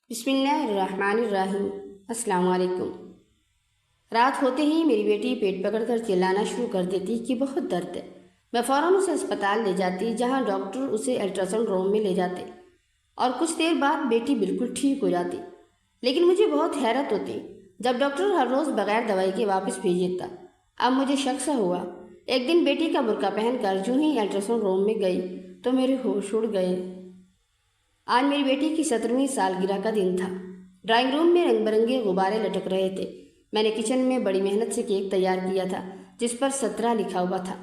بسم اللہ الرحمن الرحیم۔ السلام علیکم۔ رات ہوتے ہی میری بیٹی پیٹ پکڑ کر چلانا شروع کر دیتی کہ بہت درد ہے۔ میں فوراً اسے اسپتال لے جاتی، جہاں ڈاکٹر اسے الٹراساؤنڈ روم میں لے جاتے اور کچھ دیر بعد بیٹی بالکل ٹھیک ہو جاتی۔ لیکن مجھے بہت حیرت ہوتی جب ڈاکٹر ہر روز بغیر دوائی کے واپس بھیج دیتا۔ اب مجھے شک سا ہوا۔ ایک دن بیٹی کا برقع پہن کر جو ہی الٹراساؤنڈ روم میں گئی تو میرے ہوش اڑ گئے۔ آج میری بیٹی کی 17ویں سالگرہ کا دن تھا۔ ڈرائنگ روم میں رنگ برنگے غبارے لٹک رہے تھے۔ میں نے کچن میں بڑی محنت سے کیک تیار کیا تھا جس پر 17 لکھا ہوا تھا۔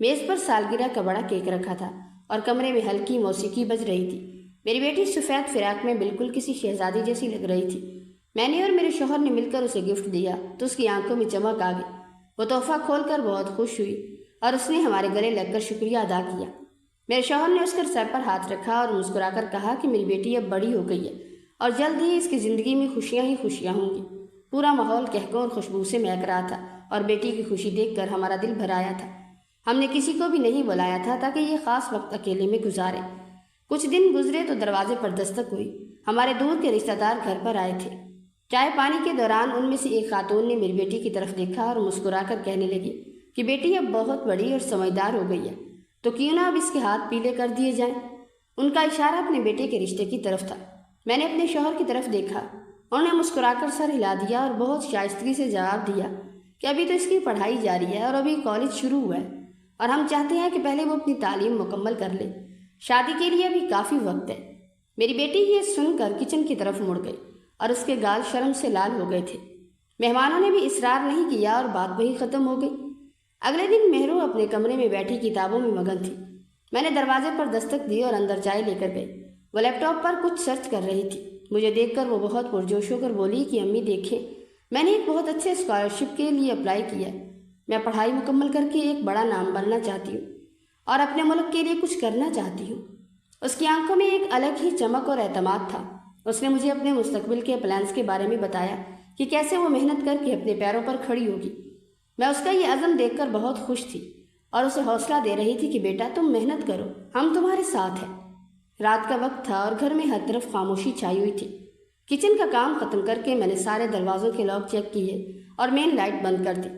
میز پر سالگرہ کا بڑا کیک رکھا تھا اور کمرے میں ہلکی موسیقی بج رہی تھی۔ میری بیٹی سفید فراق میں بالکل کسی شہزادی جیسی لگ رہی تھی۔ میں نے اور میرے شوہر نے مل کر اسے گفٹ دیا تو اس کی آنکھوں میں چمک آ گئی۔ وہ تحفہ کھول کر بہت خوش ہوئی اور اس نے ہمارے گلے لگ کر شکریہ ادا کیا۔ میرے شوہر نے اس کے سر پر ہاتھ رکھا اور مسکرا کر کہا کہ میری بیٹی اب بڑی ہو گئی ہے اور جلد ہی اس کی زندگی میں خوشیاں ہی خوشیاں ہوں گی۔ پورا ماحول کہکوں اور خوشبو سے مہک رہا تھا اور بیٹی کی خوشی دیکھ کر ہمارا دل بھر آیا تھا۔ ہم نے کسی کو بھی نہیں بلایا تھا تاکہ یہ خاص وقت اکیلے میں گزارے۔ کچھ دن گزرے تو دروازے پر دستک ہوئی۔ ہمارے دور کے رشتہ دار گھر پر آئے تھے۔ چائے پانی کے دوران ان میں سے ایک خاتون نے میری بیٹی کی طرف دیکھا اور مسکرا کر کہنے لگی کہ بیٹی اب بہت بڑی اور سمجھدار ہو گئی ہے، تو کیوں نہ اب اس کے ہاتھ پیلے کر دیے جائیں۔ ان کا اشارہ اپنے بیٹے کے رشتے کی طرف تھا۔ میں نے اپنے شوہر کی طرف دیکھا۔ انہوں نے مسکرا کر سر ہلا دیا اور بہت شائستگی سے جواب دیا کہ ابھی تو اس کی پڑھائی جاری ہے اور ابھی کالج شروع ہوا ہے اور ہم چاہتے ہیں کہ پہلے وہ اپنی تعلیم مکمل کر لے۔ شادی کے لیے ابھی کافی وقت ہے۔ میری بیٹی یہ سن کر کچن کی طرف مڑ گئی اور اس کے گال شرم سے لال ہو گئے تھے۔ مہمانوں نے بھی اصرار نہیں کیا اور بات وہیں ختم ہو گئی۔ اگلے دن مہرو اپنے کمرے میں بیٹھی کتابوں میں مگن تھی۔ میں نے دروازے پر دستک دی اور اندر چائے لے کر گئی۔ وہ لیپ ٹاپ پر کچھ سرچ کر رہی تھی۔ مجھے دیکھ کر وہ بہت پرجوش ہو کر بولی کہ امی دیکھیں، میں نے ایک بہت اچھے اسکالرشپ کے لیے اپلائی کیا ہے۔ میں پڑھائی مکمل کر کے ایک بڑا نام بننا چاہتی ہوں اور اپنے ملک کے لیے کچھ کرنا چاہتی ہوں۔ اس کی آنکھوں میں ایک الگ ہی چمک اور اعتماد تھا۔ اس نے مجھے اپنے مستقبل کے پلانس کے بارے میں بتایا کہ کیسے وہ محنت کر کے اپنے پیروں پر کھڑی ہوگی۔ میں اس کا یہ عزم دیکھ کر بہت خوش تھی اور اسے حوصلہ دے رہی تھی کہ بیٹا تم محنت کرو، ہم تمہارے ساتھ ہیں۔ رات کا وقت تھا اور گھر میں ہر طرف خاموشی چھائی ہوئی تھی۔ کچن کا کام ختم کر کے میں نے سارے دروازوں کے لاک چیک کیے اور مین لائٹ بند کر دی۔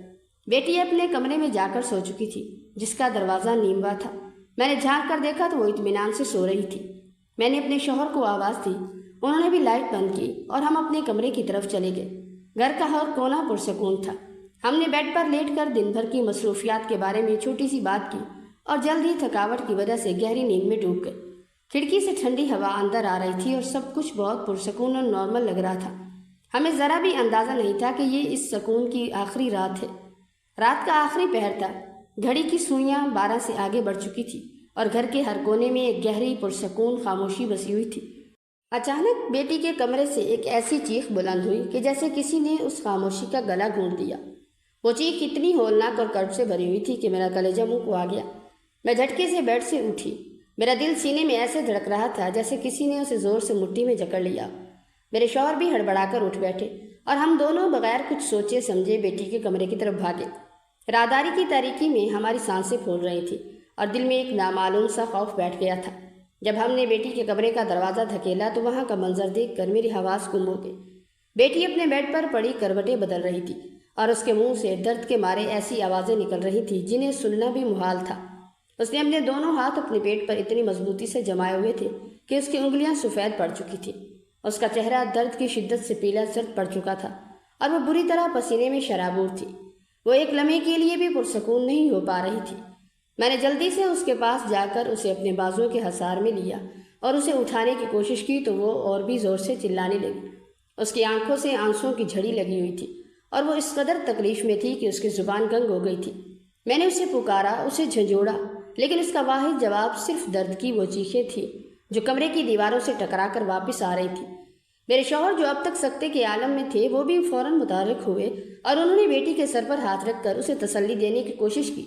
بیٹی اپنے کمرے میں جا کر سو چکی تھی جس کا دروازہ نیموا تھا۔ میں نے جھانک کر دیکھا تو وہ اطمینان سے سو رہی تھی۔ میں نے اپنے شوہر کو آواز دی، انہوں نے بھی لائٹ بند کی اور ہم اپنے کمرے کی طرف چلے گئے۔ گھر کا ہر کونا پرسکون تھا۔ ہم نے بیڈ پر لیٹ کر دن بھر کی مصروفیات کے بارے میں چھوٹی سی بات کی اور جلد ہی تھکاوٹ کی وجہ سے گہری نیند میں ڈوب گئے۔ کھڑکی سے ٹھنڈی ہوا اندر آ رہی تھی اور سب کچھ بہت پرسکون اور نارمل لگ رہا تھا۔ ہمیں ذرا بھی اندازہ نہیں تھا کہ یہ اس سکون کی آخری رات ہے۔ رات کا آخری پہر تھا۔ گھڑی کی سوئیاں 12 سے آگے بڑھ چکی تھی اور گھر کے ہر کونے میں ایک گہری پرسکون خاموشی بسی ہوئی تھی۔ اچانک بیٹی کے کمرے سے ایک ایسی چیخ بلند ہوئی کہ جیسے کسی نے اس خاموشی کا گلا گھونٹ دیا۔ وہ چیخ اتنی ہولناک اور کرب سے بھری ہوئی تھی کہ میرا کلیجہ منہ کو آ گیا۔ میں جھٹکے سے بیڈ سے اٹھی۔ میرا دل سینے میں ایسے دھڑک رہا تھا جیسے کسی نے اسے زور سے مٹھی میں جکڑ لیا۔ میرے شوہر بھی ہڑبڑا کر اٹھ بیٹھے اور ہم دونوں بغیر کچھ سوچے سمجھے بیٹی کے کمرے کی طرف بھاگے۔ راداری کی تاریکی میں ہماری سانسیں پھول رہی تھی اور دل میں ایک نامعلوم سا خوف بیٹھ گیا تھا۔ جب ہم نے بیٹی کے کمرے کا دروازہ دھکیلا تو وہاں کا منظر دیکھ کر میری حواس گم ہو گئی۔ بیٹی اپنے بیڈ پر پڑی کروٹیں بدل رہی تھی اور اس کے منہ سے درد کے مارے ایسی آوازیں نکل رہی تھیں جنہیں سننا بھی محال تھا۔ اس نے اپنے دونوں ہاتھ اپنے پیٹ پر اتنی مضبوطی سے جمائے ہوئے تھے کہ اس کی انگلیاں سفید پڑ چکی تھیں۔ اس کا چہرہ درد کی شدت سے پیلا زرد پڑ چکا تھا اور وہ بری طرح پسینے میں شرابور تھی۔ وہ ایک لمحے کے لیے بھی پرسکون نہیں ہو پا رہی تھی۔ میں نے جلدی سے اس کے پاس جا کر اسے اپنے بازوؤں کے حصار میں لیا اور اسے اٹھانے کی کوشش کی تو وہ اور بھی زور سے چلانے لگی۔ اس کی آنکھوں سے آنسوؤں کی جھڑی لگی ہوئی تھی اور وہ اس قدر تکلیف میں تھی کہ اس کی زبان گنگ ہو گئی تھی۔ میں نے اسے پکارا، اسے جھنجھوڑا، لیکن اس کا واحد جواب صرف درد کی وہ چیخیں تھیں جو کمرے کی دیواروں سے ٹکرا کر واپس آ رہی تھی۔ میرے شوہر جو اب تک سکتے کے عالم میں تھے وہ بھی فوراً متحرک ہوئے اور انہوں نے بیٹی کے سر پر ہاتھ رکھ کر اسے تسلی دینے کی کوشش کی،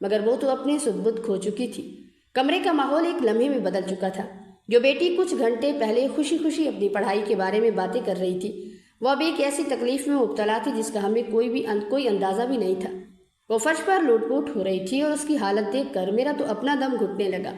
مگر وہ تو اپنے سد بد کھو چکی تھی۔ کمرے کا ماحول ایک لمحے میں بدل چکا تھا۔ جو بیٹی کچھ گھنٹے پہلے خوشی خوشی اپنی پڑھائی کے بارے میں باتیں کر رہی تھی وہ اب ایک ایسی تکلیف میں مبتلا تھی جس کا ہمیں کوئی اندازہ بھی نہیں تھا۔ وہ فرش پر لوٹ پوٹ ہو رہی تھی اور اس کی حالت دیکھ کر میرا تو اپنا دم گھٹنے لگا۔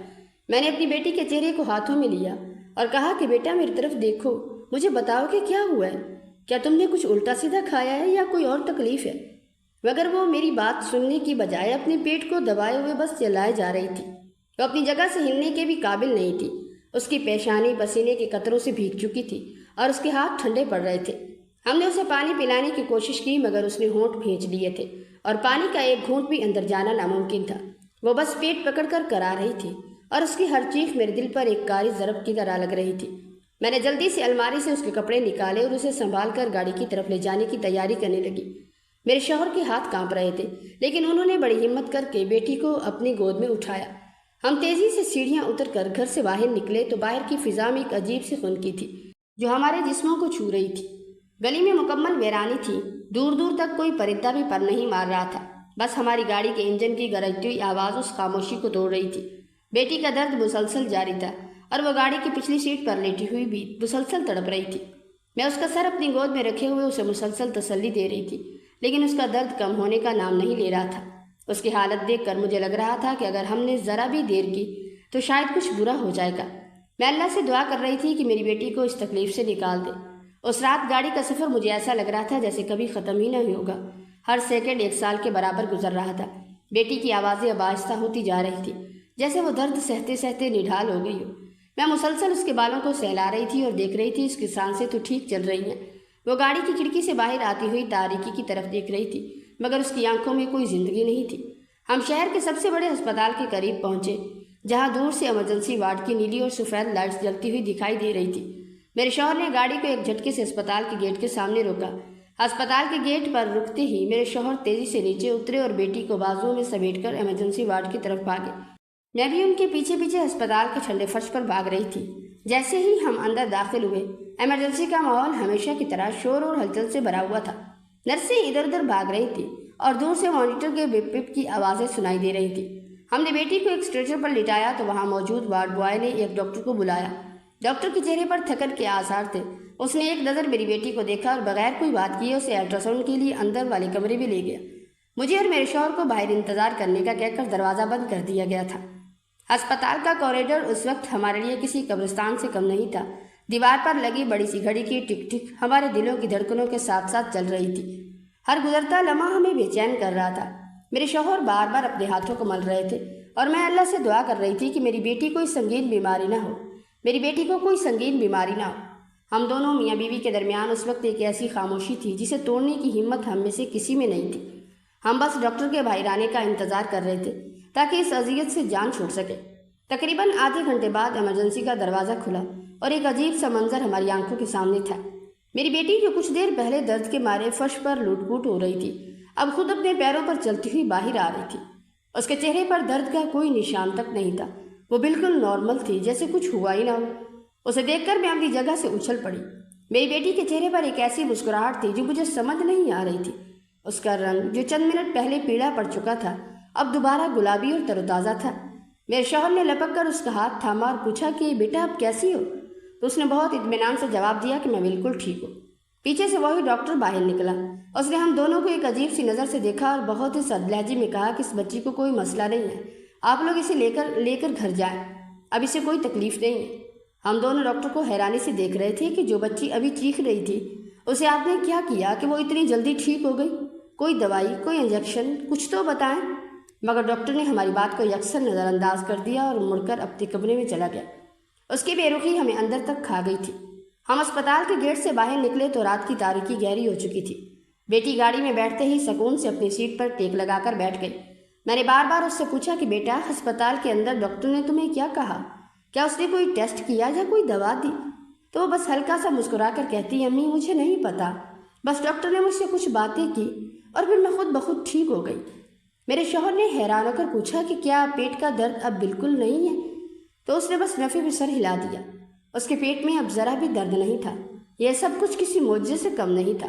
میں نے اپنی بیٹی کے چہرے کو ہاتھوں میں لیا اور کہا کہ بیٹا میری طرف دیکھو۔ مجھے بتاؤ کہ کیا ہوا ہے؟ کیا تم نے کچھ الٹا سیدھا کھایا ہے یا کوئی اور تکلیف ہے؟ مگر وہ میری بات سننے کی بجائے اپنے پیٹ کو دبائے ہوئے بس چلائے جا رہی تھی۔ وہ اپنی جگہ سے ہلنے کے بھی قابل نہیں تھی۔ اس کی پیشانی پسینے کے قطروں سے بھیگ چکی تھی اور اس کے ہاتھ ٹھنڈے پڑ رہے تھے۔ ہم نے اسے پانی پلانے کی کوشش کی مگر اس نے ہونٹ بھینچ لیے تھے اور پانی کا ایک گھونٹ بھی اندر جانا ناممکن تھا۔ وہ بس پیٹ پکڑ کر کرا رہی تھی اور اس کی ہر چیخ میرے دل پر ایک کاری ضرب کی طرح لگ رہی تھی۔ میں نے جلدی سے الماری سے اس کے کپڑے نکالے اور اسے سنبھال کر گاڑی کی طرف لے جانے کی تیاری کرنے لگی۔ میرے شوہر کے ہاتھ کانپ رہے تھے لیکن انہوں نے بڑی ہمت کر کے بیٹی کو اپنی گود میں اٹھایا۔ ہم تیزی سے سیڑھیاں اتر کر گھر سے باہر نکلے تو باہر کی فضا میں ایک عجیب سی خنکی تھی جو ہمارے جسموں کو چھو رہی تھی۔ گلی میں مکمل ویرانی تھی، دور دور تک کوئی پرندہ بھی پر نہیں مار رہا تھا، بس ہماری گاڑی کے انجن کی گرجتی ہوئی آواز اس خاموشی کو توڑ رہی تھی۔ بیٹی کا درد مسلسل جاری تھا اور وہ گاڑی کی پچھلی سیٹ پر لیٹی ہوئی بھی مسلسل تڑپ رہی تھی۔ میں اس کا سر اپنی گود میں رکھے ہوئے اسے مسلسل تسلی دے رہی تھی لیکن اس کا درد کم ہونے کا نام نہیں لے رہا تھا۔ اس کی حالت دیکھ کر مجھے لگ رہا تھا کہ اگر ہم نے ذرا بھی دیر کی تو شاید کچھ برا ہو جائے گا۔ میں اللہ سے دعا کر رہی تھی کہ میری بیٹی کو اس تکلیف سے نکال دے۔ اس رات گاڑی کا سفر مجھے ایسا لگ رہا تھا جیسے کبھی ختم ہی نہیں ہوگا۔ ہر سیکنڈ ایک سال کے برابر گزر رہا تھا۔ بیٹی کی آوازیں اب آہستہ ہوتی جا رہی تھی جیسے وہ درد سہتے سہتے نڈھال ہو گئی ہو۔ میں مسلسل اس کے بالوں کو سہلا رہی تھی اور دیکھ رہی تھی اس کی سانسیں تو ٹھیک چل رہی ہیں۔ وہ گاڑی کی کھڑکی سے باہر آتی ہوئی تاریکی کی طرف دیکھ رہی تھی مگر اس کی آنکھوں میں کوئی زندگی نہیں تھی۔ ہم شہر کے سب سے بڑے ہسپتال کے قریب پہنچے جہاں دور سے ایمرجنسی وارڈ کی نیلی اور سفید لائٹس جلتی ہوئی دکھائی دے رہی تھی۔ میرے شوہر نے گاڑی کو ایک جھٹکے سے اسپتال کے گیٹ کے سامنے روکا۔ ہسپتال کے گیٹ پر رکتے ہی میرے شوہر تیزی سے نیچے اترے اور بیٹی کو بازوؤں میں سمیٹ کر ایمرجنسی وارڈ کی طرف بھاگے۔ میں بھی ان کے پیچھے پیچھے ہسپتال کے ٹھنڈے فرش پر بھاگ رہی تھی۔ جیسے ہی ہم اندر داخل ہوئے ایمرجنسی کا ماحول ہمیشہ کی طرح شور اور ہلچل سے بھرا ہوا تھا۔ نرسیں ادھر ادھر بھاگ رہی تھی اور دور سے مانیٹر کے بپ بپ کی آوازیں سنائی دے رہی تھی۔ ہم نے بیٹی کو ایک اسٹریچر پر لٹایا تو وہاں موجود وارڈ بوائے نے ایک ڈاکٹر کو بلایا۔ ڈاکٹر کے چہرے پر تھکن کے آثار تھے۔ اس نے ایک نظر میری بیٹی کو دیکھا اور بغیر کوئی بات کیے اسے الٹرا ساؤنڈ کے لیے اندر والے کمرے میں لے گیا۔ مجھے اور میرے شوہر کو باہر انتظار کرنے کا کہہ کر دروازہ بند کر دیا گیا تھا۔ ہسپتال کا کوریڈور اس وقت ہمارے لیے کسی قبرستان سے کم نہیں تھا۔ دیوار پر لگی بڑی سی گھڑی کی ٹک ٹک ہمارے دلوں کی دھڑکنوں کے ساتھ ساتھ چل رہی تھی۔ ہر گزرتا لمحہ ہمیں بے چین کر رہا تھا۔ میرے شوہر بار بار اپنے ہاتھوں کو مل رہے تھے اور میں اللہ سے دعا کر رہی تھی کہ میری بیٹی کوئی سنگین بیماری نہ ہو، میری بیٹی کو کوئی سنگین بیماری نہ ہو۔ ہم دونوں میاں بیوی کے درمیان اس وقت ایک ایسی خاموشی تھی جسے توڑنے کی ہمت ہم میں سے کسی میں نہیں تھی۔ ہم بس ڈاکٹر کے باہر آنے کا انتظار کر رہے تھے تاکہ اس اذیت سے جان چھوٹ سکے۔ تقریباً آدھے گھنٹے بعد ایمرجنسی کا دروازہ کھلا اور ایک عجیب سا منظر ہماری آنکھوں کے سامنے تھا۔ میری بیٹی جو کچھ دیر پہلے درد کے مارے فرش پر لوٹ پوٹ ہو رہی تھی اب خود اپنے پیروں پر چلتی ہوئی باہر آ رہی تھی۔ اس کے چہرے پر درد کا کوئی نشان تک نہیں تھا۔ وہ بالکل نارمل تھی جیسے کچھ ہوا ہی نہ ہو۔ اسے دیکھ کر میں اپنی جگہ سے اچھل پڑی۔ میری بیٹی کے چہرے پر ایک ایسی مسکراہٹ تھی جو مجھے سمجھ نہیں آ رہی تھی۔ اس کا رنگ جو چند منٹ پہلے پیلا پڑ چکا تھا اب دوبارہ گلابی اور تر و تازہ تھا۔ میرے شوہر نے لپک کر اس کا ہاتھ تھاما اور پوچھا کہ بیٹا اب کیسی ہو؟ تو اس نے بہت اطمینان سے جواب دیا کہ میں بالکل ٹھیک ہوں۔ پیچھے سے وہی ڈاکٹر باہر نکلا۔ اس نے ہم دونوں کو ایک عجیب سی نظر سے دیکھا اور بہت ہی سرد لہجے میں کہا کہ اس بچی کو کوئی مسئلہ نہیں ہے، آپ لوگ اسے لے کر گھر جائیں، اب اسے کوئی تکلیف نہیں ہے۔ ہم دونوں ڈاکٹر کو حیرانی سے دیکھ رہے تھے کہ جو بچی ابھی چیخ رہی تھی اسے آپ نے کیا کیا کہ وہ اتنی جلدی ٹھیک ہو گئی؟ کوئی دوائی، کوئی انجیکشن، کچھ تو بتائیں۔ مگر ڈاکٹر نے ہماری بات کو یکسر نظر انداز کر دیا اور مڑ کر اپنے کمرے میں چلا گیا۔ اس کی بے رخی ہمیں اندر تک کھا گئی تھی۔ ہم اسپتال کے گیٹ سے باہر نکلے تو رات کی تاریکی گہری ہو چکی تھی۔ بیٹی گاڑی میں بیٹھتے ہی سکون سے اپنی سیٹ پر ٹیک لگا کر بیٹھ گئی۔ میں نے بار بار اس سے پوچھا کہ بیٹا ہسپتال کے اندر ڈاکٹر نے تمہیں کیا کہا؟ کیا اس نے کوئی ٹیسٹ کیا یا کوئی دوا دی؟ تو وہ بس ہلکا سا مسکرا کر کہتی امی مجھے نہیں پتا، بس ڈاکٹر نے مجھ سے کچھ باتیں کی اور پھر میں خود بخود ٹھیک ہو گئی۔ میرے شوہر نے حیران ہو کر پوچھا کہ کیا پیٹ کا درد اب بالکل نہیں ہے؟ تو اس نے بس نفی میں سر ہلا دیا۔ اس کے پیٹ میں اب ذرا بھی درد نہیں تھا۔ یہ سب کچھ کسی معجزے سے کم نہیں تھا،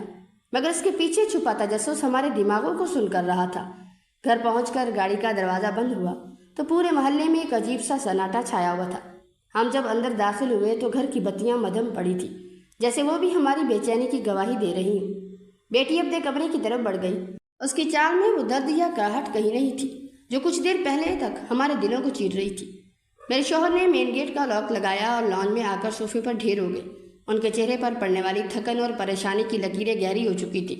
مگر اس کے پیچھے چھپا تجسس ہمارے دماغوں کو سن کر رہا تھا۔ گھر پہنچ کر گاڑی کا دروازہ بند ہوا تو پورے محلے میں ایک عجیب سا سناٹا چھایا ہوا تھا۔ ہم جب اندر داخل ہوئے تو گھر کی بتیاں مدھم پڑی تھی جیسے وہ بھی ہماری بے چینی کی گواہی دے رہی ہوں۔ بیٹی اپنے کمرے کی طرف بڑھ گئی۔ اس کی چال میں وہ درد یا کراہٹ کہیں نہیں تھی جو کچھ دیر پہلے تک ہمارے دلوں کو چیر رہی تھی۔ میرے شوہر نے مین گیٹ کا لاک لگایا اور لان میں آ کر صوفے پر ڈھیر ہو گئے۔ ان کے چہرے پر پڑنے والی تھکن اور پریشانی کی لکیریں گہری ہو چکی تھی۔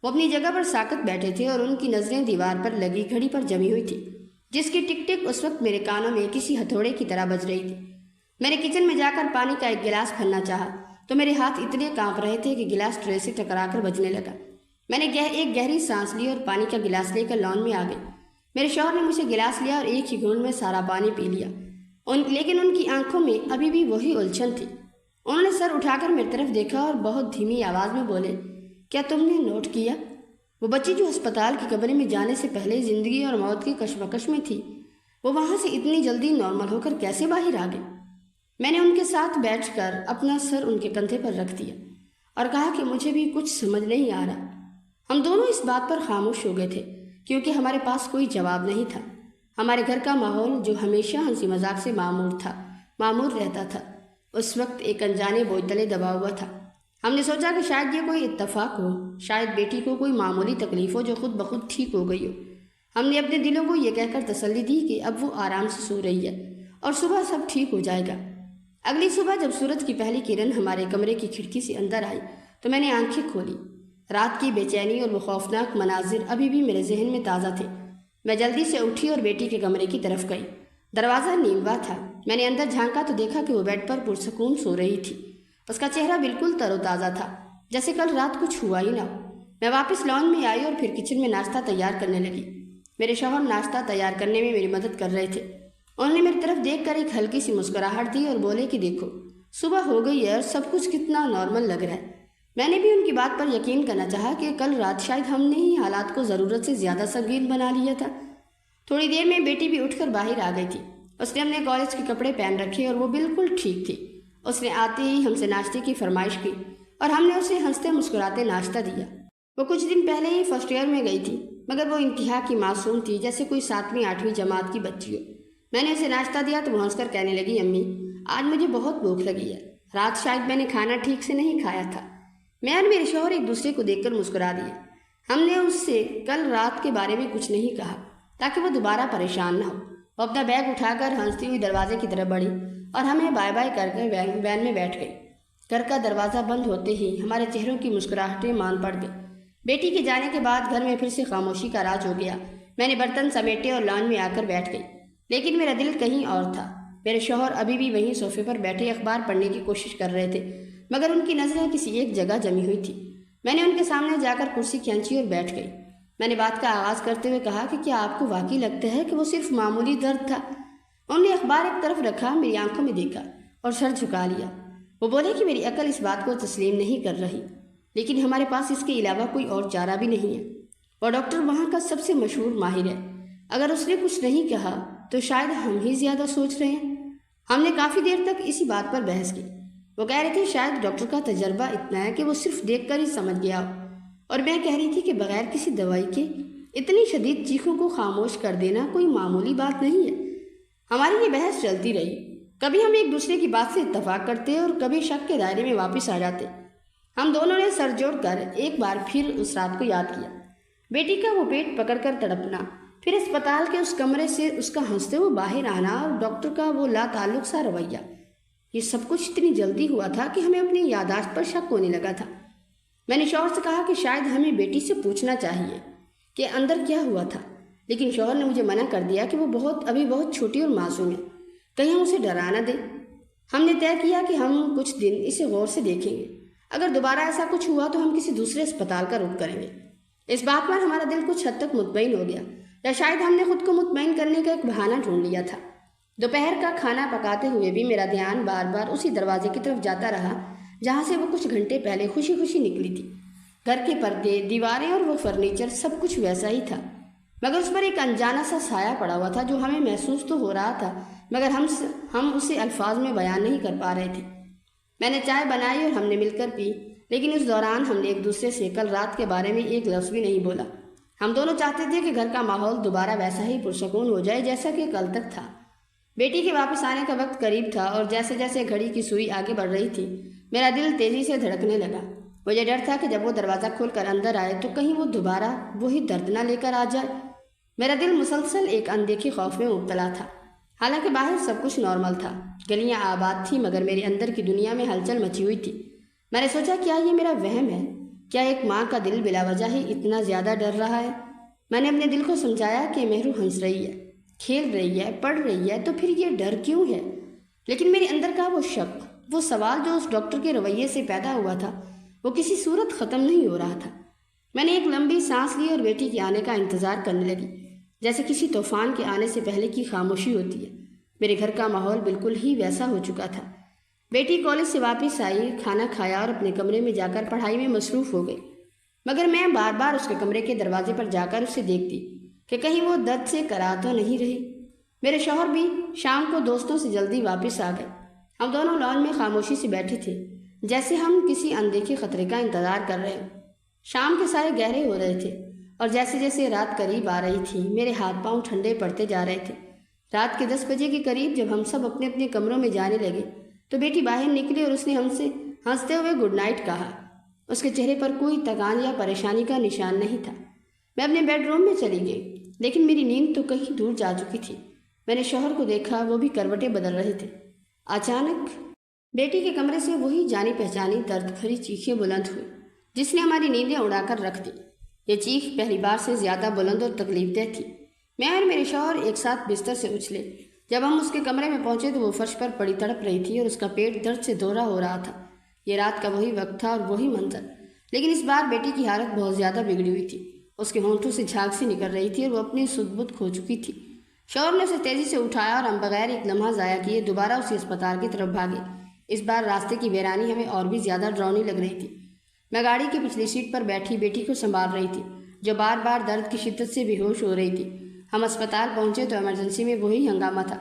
وہ اپنی جگہ پر ساکت بیٹھے تھے اور ان کی نظریں دیوار پر لگی گھڑی پر جمی ہوئی تھی، جس کی ٹک ٹک اس وقت میرے کانوں میں کسی ہتھوڑے کی طرح بج رہی تھی۔ میں نے کچن میں جا کر پانی کا ایک گلاس بھرنا چاہا تو میرے ہاتھ اتنے کانپ رہے تھے کہ گلاس ٹرے سے ٹکرا کر بجنے لگا۔ میں نے ایک گہری سانس لی اور پانی کا گلاس لے کر لان میں آ گئی۔ میرے شوہر نے مجھ سے گلاس لیا اور ایک ہی گھونٹ میں سارا پانی پی لیا، لیکن ان کی آنکھوں میں ابھی بھی وہی الجھن تھی۔ انہوں نے سر اٹھا کر میری طرف دیکھا اور بہت دھیمی آواز میں بولے، کیا تم نے نوٹ کیا؟ وہ بچی جو ہسپتال کے کمرے میں جانے سے پہلے زندگی اور موت کی کشمکش میں تھی، وہ وہاں سے اتنی جلدی نارمل ہو کر کیسے باہر آ گئی؟ میں نے ان کے ساتھ بیٹھ کر اپنا سر ان کے کندھے پر رکھ دیا اور کہا کہ مجھے بھی کچھ سمجھ نہیں آ رہا۔ ہم دونوں اس بات پر خاموش ہو گئے تھے کیونکہ ہمارے پاس کوئی جواب نہیں تھا۔ ہمارے گھر کا ماحول جو ہمیشہ ہنسی مذاق سے معمور رہتا تھا، اس وقت ایک انجانے بوجھ تلے دبا ہوا تھا۔ ہم نے سوچا کہ شاید یہ کوئی اتفاق ہو، شاید بیٹی کو کوئی معمولی تکلیف ہو جو خود بخود ٹھیک ہو گئی ہو۔ ہم نے اپنے دلوں کو یہ کہہ کر تسلی دی کہ اب وہ آرام سے سو رہی ہے اور صبح سب ٹھیک ہو جائے گا۔ اگلی صبح جب سورج کی پہلی کرن ہمارے کمرے کی کھڑکی سے اندر آئی تو میں نے آنکھیں کھولی۔ رات کی بے چینی اور وہ خوفناک مناظر ابھی بھی میرے ذہن میں تازہ تھے۔ میں جلدی سے اٹھی اور بیٹی کے کمرے کی طرف گئی۔ دروازہ نیموا تھا۔ میں نے اندر جھانکا تو دیکھا کہ وہ بیڈ پر پرسکون سو رہی تھی۔ اس کا چہرہ بالکل تر و تازہ تھا، جیسے کل رات کچھ ہوا ہی نہ ہو۔ میں واپس لان میں آئی اور پھر کچن میں ناشتہ تیار کرنے لگی۔ میرے شوہر ناشتہ تیار کرنے میں میری مدد کر رہے تھے۔ انہوں نے میری طرف دیکھ کر ایک ہلکی سی مسکراہٹ دی اور بولے کہ دیکھو، صبح ہو گئی ہے اور سب کچھ کتنا نارمل لگ رہا ہے۔ میں نے بھی ان کی بات پر یقین کرنا چاہا کہ کل رات شاید ہم نے ہی حالات کو ضرورت سے زیادہ سنگین بنا لیا تھا۔ تھوڑی دیر میں بیٹی بھی اٹھ کر باہر آ گئی تھی۔ اس نے اپنے کالج کے کپڑے پہن رکھے اور وہ بالکل ٹھیک تھی۔ اس نے آتے ہی ہم سے ناشتے کی فرمائش کی اور ہم نے اسے ہنستے مسکراتے ناشتہ دیا۔ وہ کچھ دن پہلے ہی فرسٹ ایئر میں گئی تھی، مگر وہ انتہا کی معصوم تھی، جیسے کوئی 7ویں 8ویں جماعت کی بچی ہو۔ میں نے اسے ناشتہ دیا تو وہ ہنس کر کہنے لگی، امی آج مجھے بہت بھوک لگی ہے، رات شاید میں نے کھانا ٹھیک سے نہیں کھایا تھا۔ میں اور میرے شوہر ایک دوسرے کو دیکھ کر مسکرا دیے۔ ہم نے اس سے کل رات کے بارے میں کچھ نہیں کہا تاکہ وہ دوبارہ پریشان نہ ہو۔ وہ اپنا بیگ اٹھا کر ہنستی ہوئی دروازے کی طرف بڑھی اور ہمیں بائے بائے کر کے وین میں بیٹھ گئی۔ گھر کا دروازہ بند ہوتے ہی ہمارے چہروں کی مسکراہٹیں مان پڑ گئی۔ بیٹی کے جانے کے بعد گھر میں پھر سے خاموشی کا راج ہو گیا۔ میں نے برتن سمیٹے اور لان میں آ کر بیٹھ گئی، لیکن میرا دل کہیں اور تھا۔ میرے شوہر ابھی بھی وہیں صوفے پر بیٹھے اخبار پڑھنے کی کوشش کر رہے تھے، مگر ان کی نظریں کسی ایک جگہ جمی ہوئی تھی۔ میں نے ان کے سامنے جا کر کرسی کھینچی اور بیٹھ گئی۔ میں نے بات کا آغاز کرتے ہوئے کہا کہ کیا آپ کو واقعی لگتا ہے کہ وہ صرف معمولی درد تھا؟ انہوں نے اخبار ایک طرف رکھا، میری آنکھوں میں دیکھا اور سر جھکا لیا۔ وہ بولے کہ میری عقل اس بات کو تسلیم نہیں کر رہی، لیکن ہمارے پاس اس کے علاوہ کوئی اور چارہ بھی نہیں ہے۔ وہ ڈاکٹر وہاں کا سب سے مشہور ماہر ہے، اگر اس نے کچھ نہیں کہا تو شاید ہم ہی زیادہ سوچ رہے ہیں۔ ہم نے کافی دیر تک اسی بات پر بحث کی۔ وہ کہہ رہے تھے شاید ڈاکٹر کا تجربہ اتنا ہے کہ وہ صرف دیکھ کر ہی سمجھ گیا ہو، اور میں کہہ رہی تھی کہ بغیر کسی دوائی کے اتنی شدید چیخوں کو خاموش کر دینا کوئی معمولی بات نہیں ہے۔ ہماری یہ بحث چلتی رہی۔ کبھی ہم ایک دوسرے کی بات سے اتفاق کرتے اور کبھی شک کے دائرے میں واپس آ جاتے۔ ہم دونوں نے سر جوڑ کر ایک بار پھر اس رات کو یاد کیا۔ بیٹی کا وہ پیٹ پکڑ کر تڑپنا، پھر اسپتال کے اس کمرے سے اس کا ہنستے ہوئے باہر آنا اور ڈاکٹر کا وہ لا تعلق سا رویہ، یہ سب کچھ اتنی جلدی ہوا تھا کہ ہمیں اپنی یادداشت پر شک ہونے لگا تھا۔ میں نے شوہر سے کہا کہ شاید ہمیں بیٹی سے پوچھنا چاہیے کہ اندر کیا ہوا تھا، لیکن شوہر نے مجھے منع کر دیا کہ وہ ابھی بہت چھوٹی اور معصوم ہے، کہیں ہم اسے ڈرا نہ دیں۔ ہم نے طے کیا کہ ہم کچھ دن اسے غور سے دیکھیں گے، اگر دوبارہ ایسا کچھ ہوا تو ہم کسی دوسرے اسپتال کا رخ کریں گے۔ اس بات پر ہمارا دل کچھ حد تک مطمئن ہو گیا، یا شاید ہم نے خود کو مطمئن کرنے کا ایک بہانہ ڈھونڈ لیا تھا۔ دوپہر کا کھانا پکاتے ہوئے بھی میرا دھیان بار بار اسی دروازے کی طرف جاتا رہا جہاں سے وہ کچھ گھنٹے پہلے خوشی خوشی نکلی تھی۔ گھر کے پردے، دیواریں اور وہ فرنیچر سب کچھ ویسا ہی تھا، مگر اس پر ایک انجانا سا سایہ پڑا ہوا تھا جو ہمیں محسوس تو ہو رہا تھا، مگر ہم اسے الفاظ میں بیان نہیں کر پا رہے تھے۔ میں نے چائے بنائی اور ہم نے مل کر پی، لیکن اس دوران ہم نے ایک دوسرے سے کل رات کے بارے میں ایک لفظ بھی نہیں بولا۔ ہم دونوں چاہتے تھے کہ گھر کا ماحول دوبارہ ویسا ہی پرسکون ہو جائے جیسا کہ کل تک تھا۔ بیٹی کے واپس آنے کا وقت قریب تھا اور جیسے جیسے گھڑی کی سوئی آگے بڑھ رہی تھی میرا دل تیزی سے دھڑکنے لگا۔ مجھے ڈر تھا کہ جب وہ دروازہ کھول کر اندر آئے تو کہیں وہ دوبارہ وہی درد نہ لے کر آ جائے۔ میرا دل مسلسل ایک اندیکھی خوف میں مبتلا تھا۔ حالانکہ باہر سب کچھ نارمل تھا، گلیاں آباد تھیں، مگر میرے اندر کی دنیا میں ہلچل مچی ہوئی تھی۔ میں نے سوچا کیا یہ میرا وہم ہے؟ کیا ایک ماں کا دل بلا وجہ ہی اتنا زیادہ ڈر رہا ہے؟ میں نے اپنے دل کو سمجھایا کہ مہرو ہنس رہی ہے، کھیل رہی ہے، پڑھ رہی ہے، تو پھر یہ ڈر کیوں ہے؟ لیکن میرے اندر کا وہ شک، وہ سوال جو اس ڈاکٹر کے رویے سے پیدا ہوا تھا، وہ کسی صورت ختم نہیں ہو رہا تھا۔ میں نے ایک لمبی سانس لی اور بیٹی کے آنے کا انتظار کرنے لگی، جیسے کسی طوفان کے آنے سے پہلے کی خاموشی ہوتی ہے۔ میرے گھر کا ماحول بالکل ہی ویسا ہو چکا تھا۔ بیٹی کالج سے واپس آئی، کھانا کھایا اور اپنے کمرے میں جا کر پڑھائی میں مصروف ہو گئی، مگر میں بار بار اس کے کمرے کے دروازے پر جا کر اسے دیکھتی کہ کہیں وہ درد سے کرا تو نہیں رہی۔ میرے شوہر بھی شام کو دوستوں سے جلدی واپس آ گئے۔ ہم دونوں لان میں خاموشی سے بیٹھے تھے، جیسے ہم کسی اندیکھے خطرے کا انتظار کر رہے ہوں۔ شام کے سائے گہرے ہو رہے تھے اور جیسے جیسے رات قریب آ رہی تھی میرے ہاتھ پاؤں ٹھنڈے پڑتے جا رہے تھے۔ رات کے 10 بجے کے قریب جب ہم سب اپنے اپنے کمروں میں جانے لگے تو بیٹی باہر نکلی اور اس نے ہم سے ہنستے ہوئے گڈ نائٹ کہا۔ اس کے چہرے پر کوئی تکان یا پریشانی کا نشان نہیں تھا۔ میں اپنے بیڈ روم میں چلی گئی، لیکن میری نیند تو کہیں دور جا چکی تھی۔ میں نے شوہر کو دیکھا، وہ بھی کروٹیں بدل رہے تھے۔ اچانک بیٹی کے کمرے سے وہی جانی پہچانی درد بھری چیخیں بلند ہوئی جس نے ہماری نیندیں اڑا کر رکھ دی۔ یہ چیخ پہلی بار سے زیادہ بلند اور تکلیف دہ تھی۔ میں اور میرے شوہر ایک ساتھ بستر سے اچھلے۔ جب ہم اس کے کمرے میں پہنچے تو وہ فرش پر پڑی تڑپ رہی تھی اور اس کا پیٹ درد سے دورہ ہو رہا تھا۔ یہ رات کا وہی وقت تھا اور وہی منظر، لیکن اس بار بیٹی کی حالت بہت زیادہ بگڑی ہوئی تھی۔ اس کے ہونٹوں سے جھاگ سی نکل رہی تھی اور وہ اپنی سدھ بدھ کھو چکی تھی۔ شوہر نے اسے تیزی سے اٹھایا اور ہم بغیر ایک لمحہ ضائع کیے دوبارہ اسی اسپتال کی طرف بھاگے۔ اس بار راستے کی ویرانی ہمیں اور بھی زیادہ ڈراؤنی لگ رہی تھی۔ میں گاڑی کی پچھلی سیٹ پر بیٹھی بیٹی کو سنبھال رہی تھی جو بار بار درد کی شدت سے بے ہوش ہو رہی تھی۔ ہم اسپتال پہنچے تو ایمرجنسی میں وہی ہنگامہ تھا۔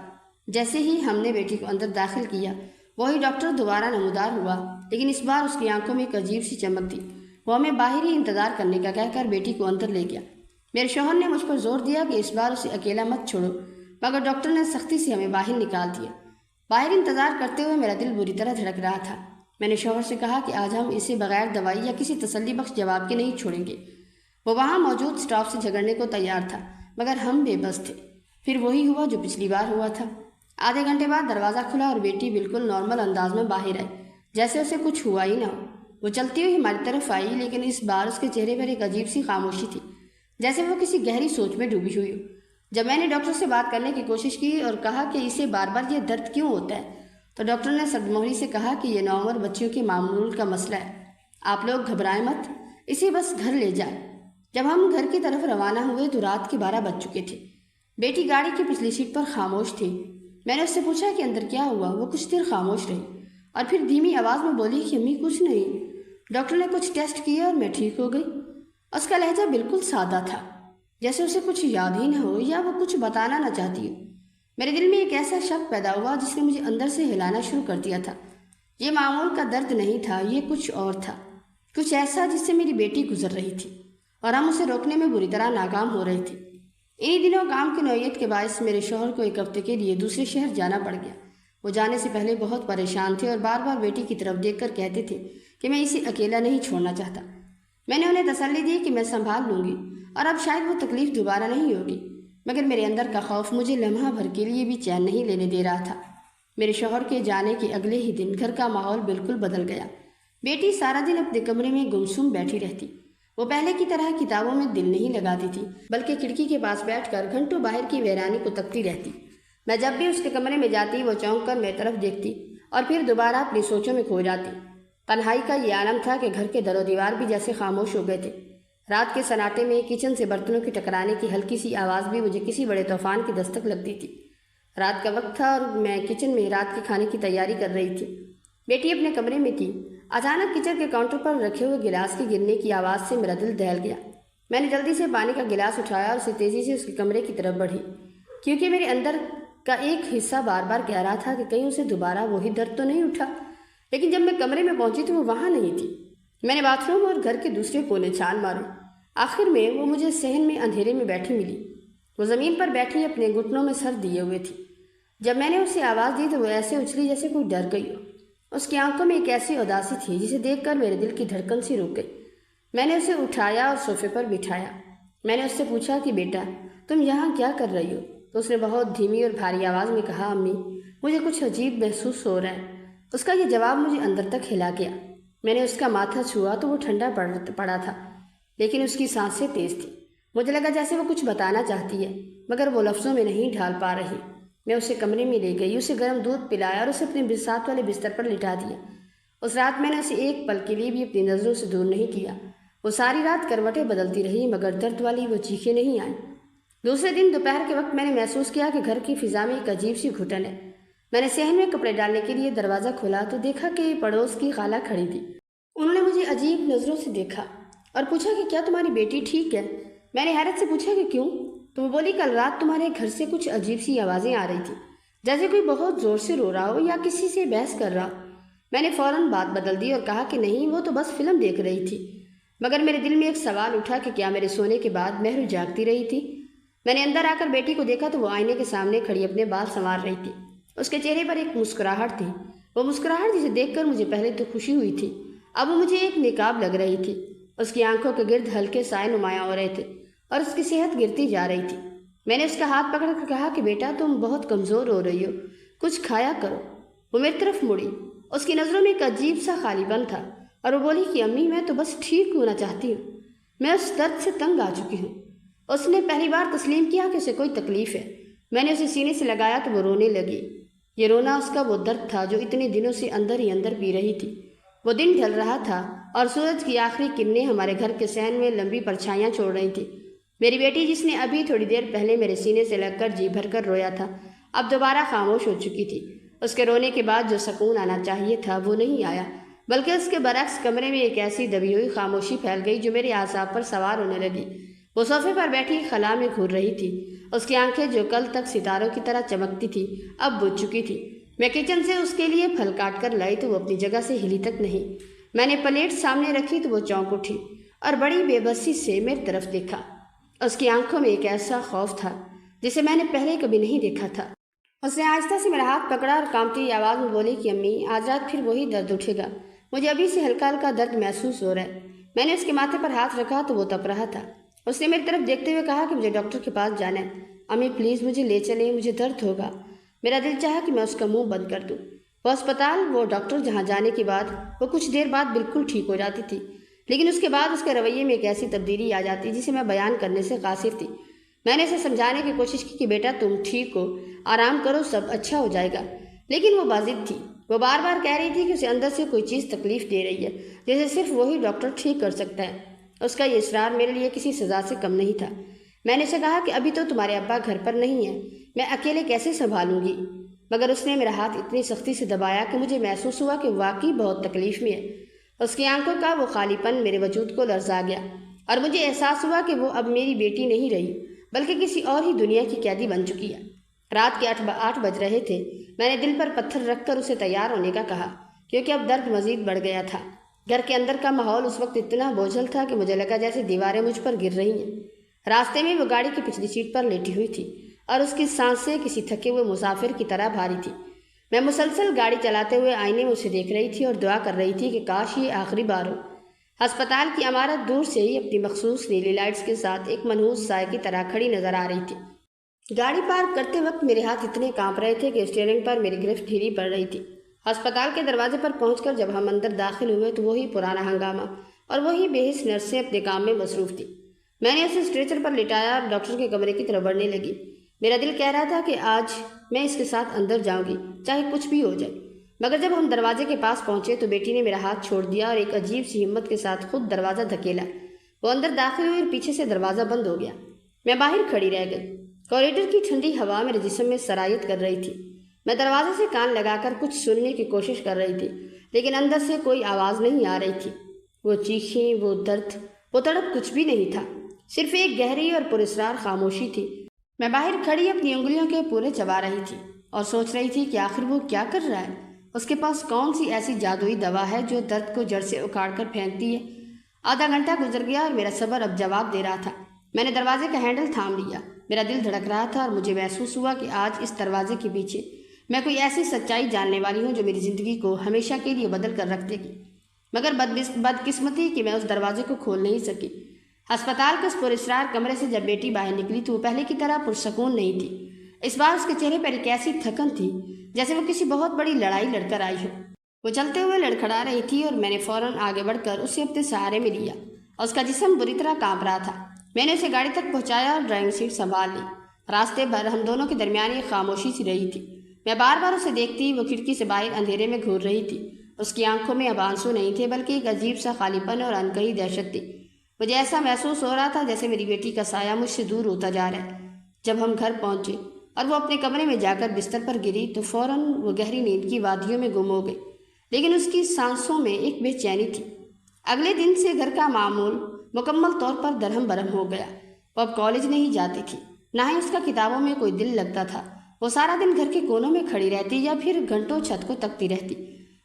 جیسے ہی ہم نے بیٹی کو اندر داخل کیا وہی ڈاکٹر دوبارہ نمودار ہوا، لیکن اس بار اس کی آنکھوں میں ایک عجیب سی چمک تھی۔ وہ ہمیں باہر ہی انتظار کرنے کا کہہ کر بیٹی کو اندر لے گیا۔ میرے شوہر نے مجھ پر زور دیا کہ اس بار اسے اکیلا مت چھوڑو، مگر ڈاکٹر نے سختی سے ہمیں باہر نکال دیا۔ باہر انتظار کرتے ہوئے میرا دل بری طرح دھڑک رہا تھا۔ میں نے شوہر سے کہا کہ آج ہم اسے بغیر دوائی یا کسی تسلی بخش جواب کے نہیں چھوڑیں گے۔ وہ وہاں موجود سٹاف سے جھگڑنے کو تیار تھا، مگر ہم بے بس تھے۔ پھر وہی ہوا جو پچھلی بار ہوا تھا۔ آدھے گھنٹے بعد دروازہ کھلا اور بیٹی بالکل نارمل انداز میں باہر آئی، جیسے اسے کچھ ہوا ہی نہ ہو۔ وہ چلتی ہوئی ہماری طرف آئی، لیکن اس بار اس کے چہرے پر ایک عجیب سی خاموشی تھی، جیسے وہ کسی گہری سوچ میں ڈوبی ہوئی ہو۔ جب میں نے ڈاکٹر سے بات کرنے کی کوشش کی اور کہا کہ اسے بار بار یہ درد کیوں ہوتا ہے، تو ڈاکٹر نے سرد مہری سے کہا کہ یہ نوعمر بچیوں کے معمول کا مسئلہ ہے، آپ لوگ گھبرائیں مت، اسے بس گھر لے جائیں۔ جب ہم گھر کی طرف روانہ ہوئے تو رات کے 12 بج چکے تھے۔ بیٹی گاڑی کی پچھلی سیٹ پر خاموش تھی۔ میں نے اس سے پوچھا کہ اندر کیا ہوا۔ وہ کچھ دیر خاموش رہی اور پھر دھیمی آواز میں بولی کہ امی کچھ نہیں، ڈاکٹر نے کچھ ٹیسٹ کیے اور میں ٹھیک ہو گئی۔ اس کا لہجہ بالکل سادہ تھا، جیسے اسے کچھ یاد ہی نہ ہو یا وہ کچھ بتانا نہ چاہتی ہو۔ میرے دل میں ایک ایسا شک پیدا ہوا جس نے مجھے اندر سے ہلانا شروع کر دیا تھا۔ یہ معمول کا درد نہیں تھا، یہ کچھ اور تھا، کچھ ایسا جس سے میری بیٹی گزر رہی تھی اور ہم اسے روکنے میں بری طرح ناکام ہو رہے تھے۔ انہی دنوں کام کی نوعیت کے باعث میرے شوہر کو ایک ہفتے کے لیے دوسرے شہر جانا پڑ گیا۔ وہ جانے سے پہلے بہت پریشان تھے اور بار بار بیٹی کی طرف دیکھ کر کہتے تھے کہ میں اسے اکیلا نہیں چھوڑنا چاہتا۔ میں نے انہیں تسلی دی کہ میں سنبھال لوں گی اور اب شاید وہ تکلیف دوبارہ نہیں ہوگی، مگر میرے اندر کا خوف مجھے لمحہ بھر کے لیے بھی چین نہیں لینے دے رہا تھا۔ میرے شوہر کے جانے کے اگلے ہی دن گھر کا ماحول بالکل بدل گیا۔ بیٹی سارا دن اپنے کمرے میں گمسم بیٹھی رہتی۔ وہ پہلے کی طرح کتابوں میں دل نہیں لگاتی تھی، بلکہ کھڑکی کے پاس بیٹھ کر گھنٹوں باہر کی ویرانی کو تکتی رہتی۔ میں جب بھی اس کے کمرے میں جاتی وہ چونک کر میری طرف دیکھتی اور پھر دوبارہ اپنی سوچوں میں کھو جاتی۔ تنہائی کا یہ عالم تھا کہ گھر کے در و دیوار بھی جیسے خاموش ہو گئے تھے۔ رات کے سناٹے میں کچن سے برتنوں کی ٹکرانے کی ہلکی سی آواز بھی مجھے کسی بڑے طوفان کی دستک لگتی تھی۔ رات کا وقت تھا اور میں کچن میں رات کے کھانے کی تیاری کر رہی تھی۔ بیٹی اپنے کمرے میں تھی۔ اچانک کچن کے کاؤنٹر پر رکھے ہوئے گلاس کے گرنے کی آواز سے میرا دل دہل گیا۔ میں نے جلدی سے پانی کا گلاس اٹھایا اور اسے تیزی سے اس کے کمرے کی طرف بڑھی، کیونکہ میرے اندر کا ایک حصہ بار بار کہہ رہا تھا کہ کہیں اسے دوبارہ وہی درد تو نہیں اٹھا۔ لیکن جب میں کمرے میں پہنچی تو وہ وہاں نہیں تھی۔ میں نے باتھ روم اور گھر کے دوسرے کونے چھان مارے، آخر میں وہ مجھے صحن میں اندھیرے میں بیٹھی ملی۔ وہ زمین پر بیٹھی اپنے گھٹنوں میں سر دیے ہوئے تھی۔ جب میں نے اسے آواز دی تو وہ ایسے اچھلی جیسے کوئی ڈر گئی ہو۔ اس کی آنکھوں میں ایک ایسی اداسی تھی جسے دیکھ کر میرے دل کی دھڑکن سی رک گئی۔ میں نے اسے اٹھایا اور صوفے پر بٹھایا۔ میں نے اس سے پوچھا کہ بیٹا تم یہاں کیا کر رہی ہو؟ تو اس نے بہت دھیمی اور بھاری آواز میں کہا، امی مجھے کچھ عجیب محسوس ہو رہا ہے۔ اس کا یہ جواب مجھے اندر تک ہلا گیا۔ میں نے اس کا ماتھا چھوا تو وہ ٹھنڈا پڑا تھا، لیکن اس کی سانسیں تیز تھیں۔ مجھے لگا جیسے وہ کچھ بتانا چاہتی ہے مگر وہ لفظوں میں نہیں ڈھال پا رہی۔ میں اسے کمرے میں لے گئی، اسے گرم دودھ پلایا اور اسے اپنے ساتھ والے بستر پر لٹا دیا۔ اس رات میں نے اسے ایک پل کے لیے بھی اپنی نظروں سے دور نہیں کیا۔ وہ ساری رات کروٹیں بدلتی رہی مگر درد والی وہ چیخیں نہیں آئیں۔ دوسرے دن دوپہر کے وقت میں نے محسوس کیا کہ گھر کی فضا میں ایک عجیب سی گھٹن ہے۔ میں نے صحن میں کپڑے ڈالنے کے لیے دروازہ کھولا تو دیکھا کہ پڑوس کی خالہ کھڑی تھی۔ انہوں نے مجھے عجیب نظروں سے دیکھا اور پوچھا کہ کیا تمہاری بیٹی ٹھیک ہے؟ میں نے حیرت سے پوچھا کہ کیوں؟ تو وہ بولی کل رات تمہارے گھر سے کچھ عجیب سی آوازیں آ رہی تھی، جیسے کوئی بہت زور سے رو رہا ہو یا کسی سے بحث کر رہا ہو۔ میں نے فوراً بات بدل دی اور کہا کہ نہیں، وہ تو بس فلم دیکھ رہی تھی۔ مگر میرے دل میں ایک سوال اٹھا کہ کیا میرے سونے کے بعد مہرو جاگتی رہی تھی؟ میں نے اندر آ کر بیٹی کو دیکھا تو وہ آئینے کے سامنے کھڑی اپنے بال سنوار رہی تھی۔ اس کے چہرے پر ایک مسکراہٹ تھی، وہ مسکراہٹ جسے دیکھ کر مجھے پہلے تو خوشی ہوئی تھی، اب وہ مجھے ایک نقاب لگ رہی تھی۔ اس کی آنکھوں کے گرد ہلکے سائے نمایاں ہو رہے تھے اور اس کی صحت گرتی جا رہی تھی۔ میں نے اس کا ہاتھ پکڑ کر کہا کہ بیٹا تم بہت کمزور ہو رہی ہو، کچھ کھایا کرو۔ وہ میری طرف مڑی، اس کی نظروں میں ایک عجیب سا خالی پن تھا اور وہ بولی کہ امی میں تو بس ٹھیک ہونا چاہتی ہوں، میں اس درد سے تنگ آ چکی ہوں۔ اس نے پہلی بار تسلیم کیا کہ اسے کوئی تکلیف ہے۔ میں نے اسے سینے سے لگایا تو وہ رونے لگی۔ یہ رونا اس کا وہ درد تھا جو اتنے دنوں سے اندر ہی اندر پی رہی تھی۔ وہ دن ڈھل رہا تھا اور سورج کی آخری کرنیں ہمارے گھر کے صحن میں لمبی پرچھائیاں چھوڑ رہی تھی۔ میری بیٹی جس نے ابھی تھوڑی دیر پہلے میرے سینے سے لگ کر جی بھر کر رویا تھا، اب دوبارہ خاموش ہو چکی تھی۔ اس کے رونے کے بعد جو سکون آنا چاہیے تھا وہ نہیں آیا، بلکہ اس کے برعکس کمرے میں ایک ایسی دبی ہوئی خاموشی پھیل گئی جو میرے اعصاب پر سوار ہونے لگی۔ وہ صوفے پر بیٹھی خلا میں گھور رہی تھی۔ اس کی آنکھیں جو کل تک ستاروں کی طرح چمکتی تھی اب بجھ چکی تھی۔ میں کچن سے اس کے لیے پھل کاٹ کر لائی تو وہ اپنی جگہ سے ہلی تک نہیں۔ میں نے پلیٹ سامنے رکھی تو وہ چونک اٹھی اور بڑی بے بسی سے میری طرف دیکھا۔ اس کی آنکھوں میں ایک ایسا خوف تھا جسے میں نے پہلے کبھی نہیں دیکھا تھا۔ اس نے آہستہ سے میرا ہاتھ پکڑا اور کانپتی آواز میں بولی کہ امی آج رات پھر وہی درد اٹھے گا، مجھے ابھی سے ہلکا ہلکا درد محسوس ہو رہا ہے۔ میں نے اس کے ماتھے پر ہاتھ رکھا تو وہ تپ رہا تھا۔ اس نے میری طرف دیکھتے ہوئے کہا کہ مجھے ڈاکٹر کے پاس جانا ہے، امی پلیز مجھے لے چلیں، مجھے درد ہوگا۔ میرا دل چاہا کہ میں اس کا منہ بند کر دوں۔ وہ اسپتال، وہ ڈاکٹر جہاں جانے کے بعد وہ کچھ دیر بعد بالکل ٹھیک ہو جاتی تھی، لیکن اس کے بعد اس کے رویے میں ایک ایسی تبدیلی آ جاتی جسے میں بیان کرنے سے قاصر تھی۔ میں نے اسے سمجھانے کی کوشش کی کہ بیٹا تم ٹھیک ہو، آرام کرو، سب اچھا ہو جائے گا، لیکن وہ باضد تھی۔ وہ بار بار کہہ رہی تھی کہ اسے اندر سے کوئی چیز تکلیف دے رہی ہے جسے صرف وہی ڈاکٹر ٹھیک کر سکتا ہے۔ اس کا یہ اصرار میرے لیے کسی سزا سے کم نہیں تھا۔ میں نے اسے کہا کہ ابھی تو تمہارے ابا گھر پر نہیں ہیں، میں اکیلے کیسے سنبھالوں گی؟ مگر اس نے میرا ہاتھ اتنی سختی سے دبایا کہ مجھے محسوس ہوا کہ واقعی بہت تکلیف میں ہے۔ اس کی آنکھوں کا وہ خالی پن میرے وجود کو لرزا گیا اور مجھے احساس ہوا کہ وہ اب میری بیٹی نہیں رہی بلکہ کسی اور ہی دنیا کی قیدی بن چکی ہے۔ رات کے 8 بج رہے تھے۔ میں نے دل پر پتھر رکھ کر اسے تیار ہونے کا کہا کیونکہ اب درد مزید بڑھ گیا تھا۔ گھر کے اندر کا ماحول اس وقت اتنا بوجھل تھا کہ مجھے لگا جیسے دیواریں مجھ پر گر رہی ہیں۔ راستے میں وہ گاڑی کی پچھلی سیٹ پر لیٹی ہوئی تھی اور اس کی سانسیں کسی تھکے ہوئے مسافر کی طرح بھاری تھی۔ میں مسلسل گاڑی چلاتے ہوئے آئینے میں اسے دیکھ رہی تھی اور دعا کر رہی تھی کہ کاش یہ آخری بار ہو۔ ہسپتال کی عمارت دور سے ہی اپنی مخصوص نیلی لائٹس کے ساتھ ایک منحوس سائے کی طرح کھڑی نظر آ رہی تھی۔ گاڑی پارک کرتے وقت میرے ہاتھ اتنے کانپ رہے تھے کہ اسٹیئرنگ پر میری گرفت ڈھیلی پڑ رہی تھی۔ ہسپتال کے دروازے پر پہنچ کر جب ہم اندر داخل ہوئے تو وہی پرانا ہنگامہ اور وہی بے حس نرسیں اپنے کام میں مصروف تھی۔ میں نے اسے اسٹریچر پر لٹایا اور ڈاکٹر کے کمرے کی طرف بڑھنے لگی۔ میرا دل کہہ رہا تھا کہ آج میں اس کے ساتھ اندر جاؤں گی چاہے کچھ بھی ہو جائے، مگر جب ہم دروازے کے پاس پہنچے تو بیٹی نے میرا ہاتھ چھوڑ دیا اور ایک عجیب سی ہمت کے ساتھ خود دروازہ دھکیلا۔ وہ اندر داخل ہوئی اور پیچھے سے دروازہ بند ہو گیا۔ میں باہر کھڑی رہ گئی۔ کوریڈور کی ٹھنڈی ہوا میرے جسم میں سرایت کر رہی تھی۔ میں دروازے سے کان لگا کر کچھ سننے کی کوشش کر رہی تھی، لیکن اندر سے کوئی آواز نہیں آ رہی تھی۔ وہ چیخیں، وہ درد، وہ تڑپ کچھ بھی نہیں تھا، صرف ایک گہری اور پراسرار خاموشی تھی۔ میں باہر کھڑی اپنی انگلیوں کے پورے چبا رہی تھی اور سوچ رہی تھی کہ آخر وہ کیا کر رہا ہے۔ اس کے پاس کون سی ایسی جادوئی دوا ہے جو درد کو جڑ سے اکھاڑ کر پھینکتی ہے؟ آدھا گھنٹہ گزر گیا اور میرا صبر اب جواب دے رہا تھا۔ میں نے دروازے کا ہینڈل تھام لیا۔ میرا دل دھڑک رہا تھا اور مجھے محسوس ہوا کہ آج اس دروازے کے پیچھے میں کوئی ایسی سچائی جاننے والی ہوں جو میری زندگی کو ہمیشہ کے لیے بدل کر رکھ دے گی، مگر بدقسمتی کہ میں اس دروازے کو کھول نہیں سکی۔ ہسپتال کے اس پراسرار کمرے سے جب بیٹی باہر نکلی تو وہ پہلے کی طرح پرسکون نہیں تھی۔ اس بار اس کے چہرے پر ایک ایسی تھکن تھی جیسے وہ کسی بہت بڑی لڑائی لڑ کر آئی ہو۔ وہ چلتے ہوئے لڑکھڑا رہی تھی اور میں نے فوراً آگے بڑھ کر اسے اپنے سہارے میں لیا اور اس کا جسم بری طرح کانپ رہا تھا۔ میں نے اسے گاڑی تک پہنچایا اور ڈرائیونگ سیٹ سنبھال لی۔ راستے بھر ہم دونوں کے درمیان ایک خاموشی سی رہی تھی۔ میں بار بار اسے دیکھتی، وہ کھڑکی سے باہر اندھیرے میں گھور رہی تھی۔ اس کی آنکھوں میں اب آنسو نہیں تھے بلکہ ایک عجیب سا خالی پن اور انکہی دہشت تھی۔ مجھے ایسا محسوس ہو رہا تھا جیسے میری بیٹی کا سایہ مجھ سے دور ہوتا جا رہا ہے۔ جب ہم گھر پہنچے اور وہ اپنے کمرے میں جا کر بستر پر گری تو فوراً وہ گہری نیند کی وادیوں میں گم ہو گئی، لیکن اس کی سانسوں میں ایک بے چینی تھی۔ اگلے دن سے گھر کا معمول مکمل طور پر درہم برہم ہو گیا۔ وہ اب کالج نہیں جاتی تھی، نہ ہی اس کا کتابوں میں کوئی دل لگتا تھا۔ وہ سارا دن گھر کے کونوں میں کھڑی رہتی یا پھر گھنٹوں چھت کو تکتی رہتی۔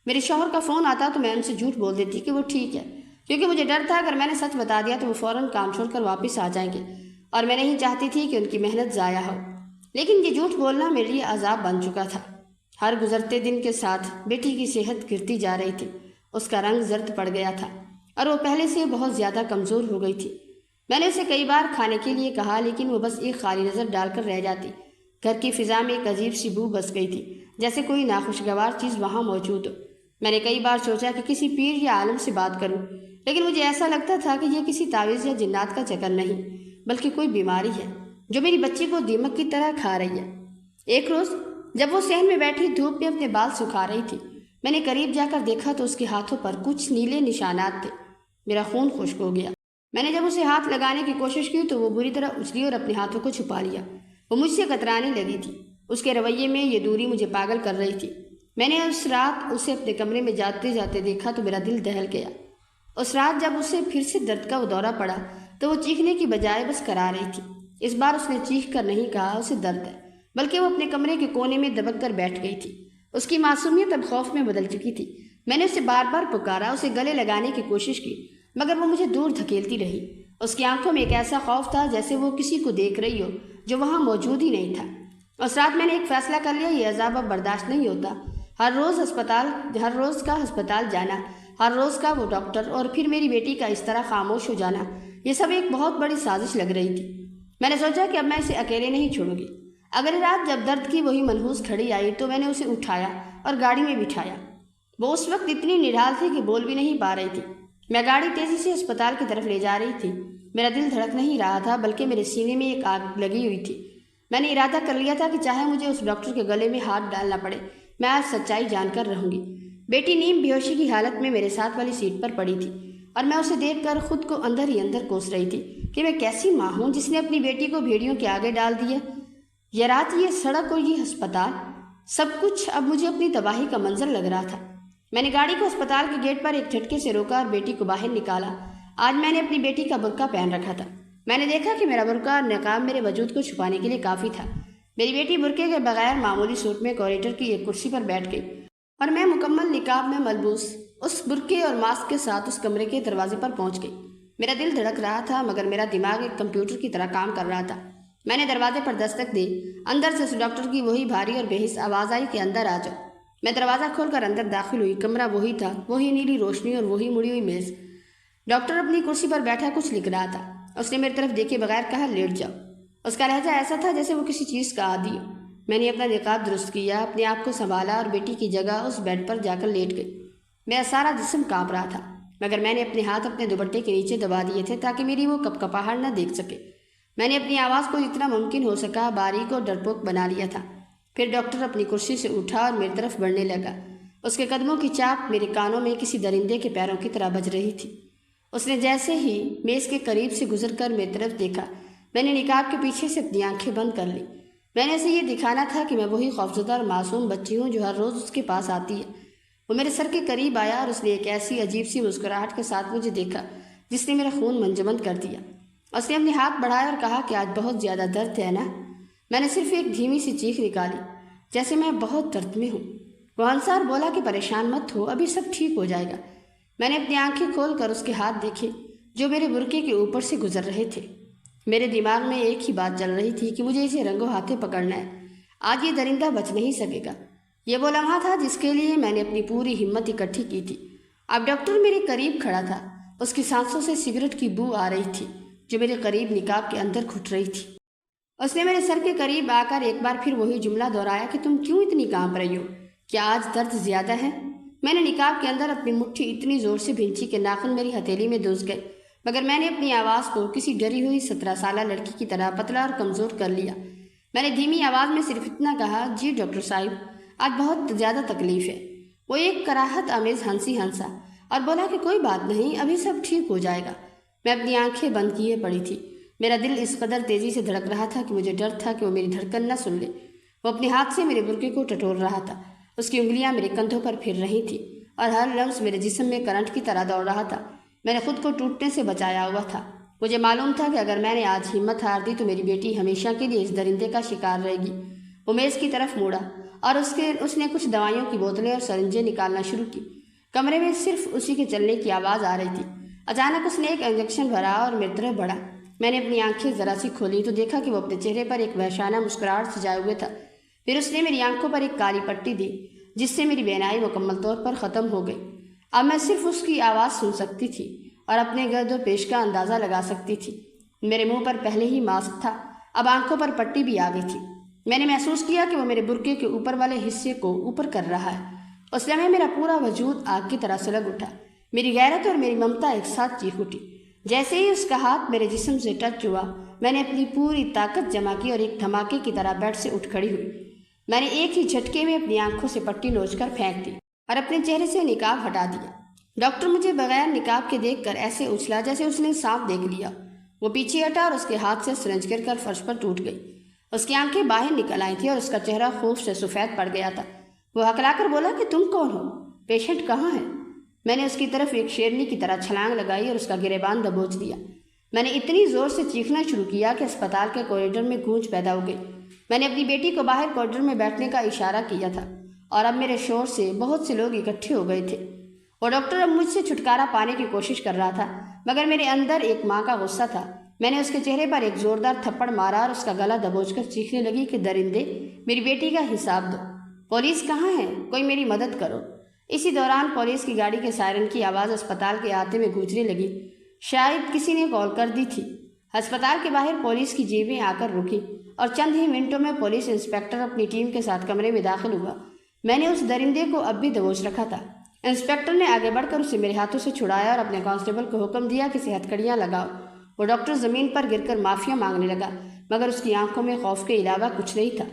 میرے شوہر کا فون آتا تو میں ان سے جھوٹ بول دیتی کہ وہ ٹھیک ہے، کیونکہ مجھے ڈر تھا اگر میں نے سچ بتا دیا تو وہ فوراً کام چھوڑ کر واپس آ جائیں گے اور میں نہیں چاہتی تھی کہ ان کی محنت ضائع ہو۔ لیکن یہ جھوٹ بولنا میرے لیے عذاب بن چکا تھا۔ ہر گزرتے دن کے ساتھ بیٹی کی صحت گرتی جا رہی تھی۔ اس کا رنگ زرد پڑ گیا تھا اور وہ پہلے سے بہت زیادہ کمزور ہو گئی تھی۔ میں نے اسے کئی بار کھانے کے لیے کہا لیکن وہ بس ایک خالی نظر ڈال کر رہ جاتی۔ گھر کی فضا میں ایک عجیب سی بو بس گئی تھی، جیسے کوئی ناخوشگوار چیز وہاں موجود ہو۔ میں نے کئی بار سوچا کہ کسی پیر یا عالم سے بات کروں، لیکن مجھے ایسا لگتا تھا کہ یہ کسی تعویذ یا جنات کا چکر نہیں بلکہ کوئی بیماری ہے جو میری بچی کو دیمک کی طرح کھا رہی ہے۔ ایک روز جب وہ صحن میں بیٹھی دھوپ میں اپنے بال سکھا رہی تھی، میں نے قریب جا کر دیکھا تو اس کے ہاتھوں پر کچھ نیلے نشانات تھے۔ میرا خون خشک ہو گیا۔ میں نے جب اسے ہاتھ لگانے کی کوشش کی تو وہ بری طرح اچھلی اور اپنے ہاتھوں کو چھپا لیا۔ وہ مجھ سے کترانے لگی تھی۔ اس کے رویے میں یہ دوری مجھے پاگل کر رہی تھی۔ میں نے اس رات اسے اپنے کمرے میں جاتے جاتے دیکھا تو میرا دل دہل گیا۔ اس رات جب اسے پھر سے درد کا وہ دورہ پڑا تو وہ چیخنے کی بجائے بس کرا رہی تھی۔ اس بار اس نے چیخ کر نہیں کہا اسے درد ہے، بلکہ وہ اپنے کمرے کے کونے میں دبک کر بیٹھ گئی تھی۔ اس کی معصومیت اب خوف میں بدل چکی تھی۔ میں نے اسے بار بار پکارا، اسے گلے لگانے کی کوشش کی، مگر وہ مجھے دور دھکیلتی رہی۔ اس کی آنکھوں میں ایک ایسا خوف تھا جیسے وہ کسی کو دیکھ رہی ہو جو وہاں موجود ہی نہیں تھا۔ اس رات میں نے ایک فیصلہ کر لیا، یہ عذاب اب برداشت نہیں ہوتا۔ ہر روز کا ہسپتال جانا، ہر روز کا وہ ڈاکٹر اور پھر میری بیٹی کا اس طرح خاموش ہو جانا، یہ سب ایک بہت بڑی سازش لگ رہی تھی۔ میں نے سوچا کہ اب میں اسے اکیلے نہیں چھوڑوں گی۔ اگلی رات جب درد کی وہی منحوس گھڑی آئی تو میں نے اسے اٹھایا اور گاڑی میں بٹھایا۔ وہ اس وقت اتنی نڈھال تھی کہ بول بھی نہیں پا رہی تھی۔ میں گاڑی تیزی سے اسپتال کی طرف لے جا رہی تھی۔ میرا دل دھڑک نہیں رہا تھا بلکہ میرے سینے میں ایک آگ لگی ہوئی تھی۔ میں نے ارادہ کر لیا تھا کہ چاہے مجھے اس ڈاکٹر کے گلے میں ہاتھ ڈالنا پڑے، میں آج سچائی جان کر رہوں گی۔ بیٹی نیم بیہوشی کی حالت میں میرے ساتھ والی سیٹ پر پڑی تھی اور میں اسے دیکھ کر خود کو اندر ہی اندر کوس رہی تھی کہ میں کیسی ماں ہوں جس نے اپنی بیٹی کو بھیڑیوں کے آگے ڈال دیا۔ یہ رات، یہ سڑک اور یہ ہسپتال، سب کچھ اب مجھے اپنی تباہی کا منظر لگ رہا تھا۔ میں نے گاڑی کو اسپتال کے گیٹ پر ایک جھٹکے سے روکا اور بیٹی کو باہر نکالا۔ آج میں نے اپنی بیٹی کا برقع پہن رکھا تھا۔ میں نے دیکھا کہ میرا برقع اور نقاب میرے وجود کو چھپانے کے لیے کافی تھا۔ میری بیٹی برقعے کے بغیر معمولی سوٹ میں کوریڈور کی ایک کرسی پر بیٹھ گئی اور میں مکمل نقاب میں ملبوس اس برقعے اور ماسک کے ساتھ اس کمرے کے دروازے پر پہنچ گئی۔ میرا دل دھڑک رہا تھا مگر میرا دماغ ایک کمپیوٹر کی طرح کام کر رہا تھا۔ میں نے دروازے پر دستک دی۔ اندر سے اس ڈاکٹر کی وہی بھاری اور بے حس آواز آئی کہ اندر آ جاؤ۔ میں دروازہ کھول کر اندر داخل ہوئی۔ کمرہ وہی تھا، وہی نیلی روشنی اور وہی مڑی ہوئی میز۔ ڈاکٹر اپنی کرسی پر بیٹھا کچھ لکھ رہا تھا۔ اس نے میری طرف دیکھے بغیر کہا، لیٹ جاؤ۔ اس کا لہجہ ایسا تھا جیسے وہ کسی چیز کا عادی ہو۔ میں نے اپنا نقاب درست کیا، اپنے آپ کو سنبھالا اور بیٹی کی جگہ اس بیڈ پر جا کر لیٹ گئی۔ میرا سارا جسم کانپ رہا تھا مگر میں نے اپنے ہاتھ اپنے دوپٹے کے نیچے دبا دیے تھے تاکہ میری وہ کپکپاہٹ نہ دیکھ سکے۔ میں نے اپنی آواز کو جتنا ممکن ہو سکا باریک اور ڈرپوک بنا لیا تھا۔ پھر ڈاکٹر اپنی کرسی سے اٹھا اور میری طرف بڑھنے لگا۔ اس کے قدموں کی چاپ میرے کانوں میں کسی درندے کے پیروں کی طرح بج رہی تھی۔ اس نے جیسے ہی میز کے قریب سے گزر کر میری طرف دیکھا، میں نے نقاب کے پیچھے سے اپنی آنکھیں بند کر لی۔ میں نے اسے یہ دکھانا تھا کہ میں وہی خوفزدہ اور معصوم بچی ہوں جو ہر روز اس کے پاس آتی ہے۔ وہ میرے سر کے قریب آیا اور اس نے ایک ایسی عجیب سی مسکراہٹ کے ساتھ مجھے دیکھا جس نے میرا خون منجمد کر دیا۔ اس نے اپنے ہاتھ بڑھائے اور کہا کہ آج بہت زیادہ درد ہے نا؟ میں نے صرف ایک دھیمی سی چیخ نکالی جیسے میں بہت درد میں ہوں۔ وہ ہنسا اور بولا کہ پریشان مت ہو، ابھی سب ٹھیک ہو جائے گا۔ میں نے اپنی آنکھیں کھول کر اس کے ہاتھ دیکھے جو میرے برقعے کے اوپر سے گزر رہے تھے۔ میرے دماغ میں ایک ہی بات چل رہی تھی کہ مجھے اسے رنگوں ہاتھوں پکڑنا ہے۔ آج یہ درندہ بچ نہیں سکے گا۔ یہ وہ لمحہ تھا جس کے لیے میں نے اپنی پوری ہمت اکٹھی کی تھی۔ اب ڈاکٹر میرے قریب کھڑا تھا۔ اس کی سانسوں سے سگریٹ کی بو آ رہی تھی جو میرے قریب نقاب کے اندر گھٹ رہی تھی۔ اس نے میرے سر کے قریب آ کر ایک بار پھر وہی جملہ دہرایا کہ تم کیوں اتنی کانپ رہی ہو؟ کیا آج درد زیادہ ہے؟ میں نے نقاب کے اندر اپنی مٹھی اتنی زور سے بھینچی کہ ناخن میری ہتھیلی میں دھس گئے، مگر میں نے اپنی آواز کو کسی ڈری ہوئی 17 سالہ لڑکی کی طرح پتلا اور کمزور کر لیا۔ میں نے دھیمی آواز میں صرف اتنا کہا، جی ڈاکٹر صاحب، آج بہت زیادہ تکلیف ہے۔ وہ ایک کراہت آمیز ہنسا اور بولا کہ کوئی بات نہیں، ابھی سب ٹھیک ہو جائے گا۔ میں اپنی آنکھیں بند کیے پڑی تھی۔ میرا دل اس قدر تیزی سے دھڑک رہا تھا کہ مجھے ڈر تھا کہ وہ میری دھڑکن نہ سن لے۔ وہ اپنے ہاتھ سے میرے برقعے کو ٹٹول رہا تھا، اس کی انگلیاں میرے کندھوں پر پھر رہی تھیں اور ہر لفظ میرے جسم میں کرنٹ کی طرح دوڑ رہا تھا۔ میں نے خود کو ٹوٹنے سے بچایا ہوا تھا۔ مجھے معلوم تھا کہ اگر میں نے آج ہمت ہار دی تو میری بیٹی ہمیشہ کے لیے اس درندے کا شکار رہے گی۔ وہ میز کی طرف موڑا اور اس نے کچھ دوائیوں کی بوتلیں اور سرنجیں نکالنا شروع کی۔ کمرے میں صرف اسی کے چلنے کی آواز آ رہی تھی۔ اچانک اس نے ایک انجیکشن بھرا اور میری طرف بڑھا۔ میں نے اپنی آنکھیں ذرا سی کھولی تو دیکھا کہ وہ اپنے چہرے پر ایک وحشانہ مسکراہٹ سجائے ہوئے تھا۔ پھر اس نے میری آنکھوں پر ایک کالی پٹی دی جس سے میری بینائی مکمل طور پر ختم ہو گئی۔ اب میں صرف اس کی آواز سن سکتی تھی اور اپنے گرد و پیش کا اندازہ لگا سکتی تھی۔ میرے منہ پر پہلے ہی ماسک تھا، اب آنکھوں پر پٹی بھی آ گئی تھی۔ میں نے محسوس کیا کہ وہ میرے برقعے کے اوپر والے حصے کو اوپر کر رہا ہے۔ اس لمحے میرا پورا وجود آگ کی طرح سلگ اٹھا۔ میری غیرت اور میری ممتا ایک ساتھ چیخ اٹھی۔ جیسے ہی اس کا ہاتھ میرے جسم سے ٹچ ہوا، میں نے اپنی پوری طاقت جمع کی اور ایک دھماکے کی طرح بیڈ سے اٹھ کھڑی ہوئی۔ میں نے ایک ہی جھٹکے میں اپنی آنکھوں سے پٹی نوچ کر پھینک دی اور اپنے چہرے سے نقاب ہٹا دیا۔ ڈاکٹر مجھے بغیر نقاب کے دیکھ کر ایسے اچھلا جیسے اس نے سانپ دیکھ لیا۔ وہ پیچھے ہٹا اور اس کے ہاتھ سے سرنج گر کر فرش پر ٹوٹ گئی۔ اس کی آنکھیں باہر نکل آئی تھیں اور اس کا چہرہ خوف سے سفید پڑ گیا تھا۔ وہ ہکلا کر بولا کہ تم کون ہو؟ پیشنٹ کہاں ہے؟ میں نے اس کی طرف ایک شیرنی کی طرح چھلانگ لگائی اور اس کا گریبان دبوچ دیا۔ میں نے اتنی زور سے چیخنا شروع کیا کہ اسپتال کے کوریڈور میں گونج پیدا ہو گئی۔ میں نے اپنی بیٹی کو باہر کوریڈور میں بیٹھنے کا اشارہ کیا تھا اور اب میرے شور سے بہت سے لوگ اکٹھے ہو گئے تھے۔ وہ ڈاکٹر اب مجھ سے چھٹکارا پانے کی کوشش کر رہا تھا، مگر میرے اندر ایک ماں کا غصہ تھا۔ میں نے اس کے چہرے پر ایک زوردار تھپڑ مارا اور اس کا گلا دبوچ کر چیخنے لگی کہ درندے، میری بیٹی کا حساب دو۔ پولیس کہاں ہے؟ کوئی میری مدد کرو۔ اسی دوران پولیس کی گاڑی کے سائرن کی آواز اسپتال کے احاطے میں گونجنے لگی۔ شاید کسی نے کال کر دی تھی۔ ہسپتال کے باہر پولیس کی جیبیں آ کر رکی اور چند ہی منٹوں میں پولیس انسپکٹر اپنی ٹیم کے ساتھ کمرے میں داخل ہوا۔ میں نے اس درندے کو اب بھی دبوچ رکھا تھا۔ انسپکٹر نے آگے بڑھ کر اسے میرے ہاتھوں سے چھڑایا اور اپنے کانسٹیبل کو حکم دیا کہ اسے ہتھکڑیاں لگاؤ۔ وہ ڈاکٹر زمین پر گر کر معافیا مانگنے لگا، مگر اس کی آنکھوں میں خوف کے علاوہ کچھ نہیں تھا۔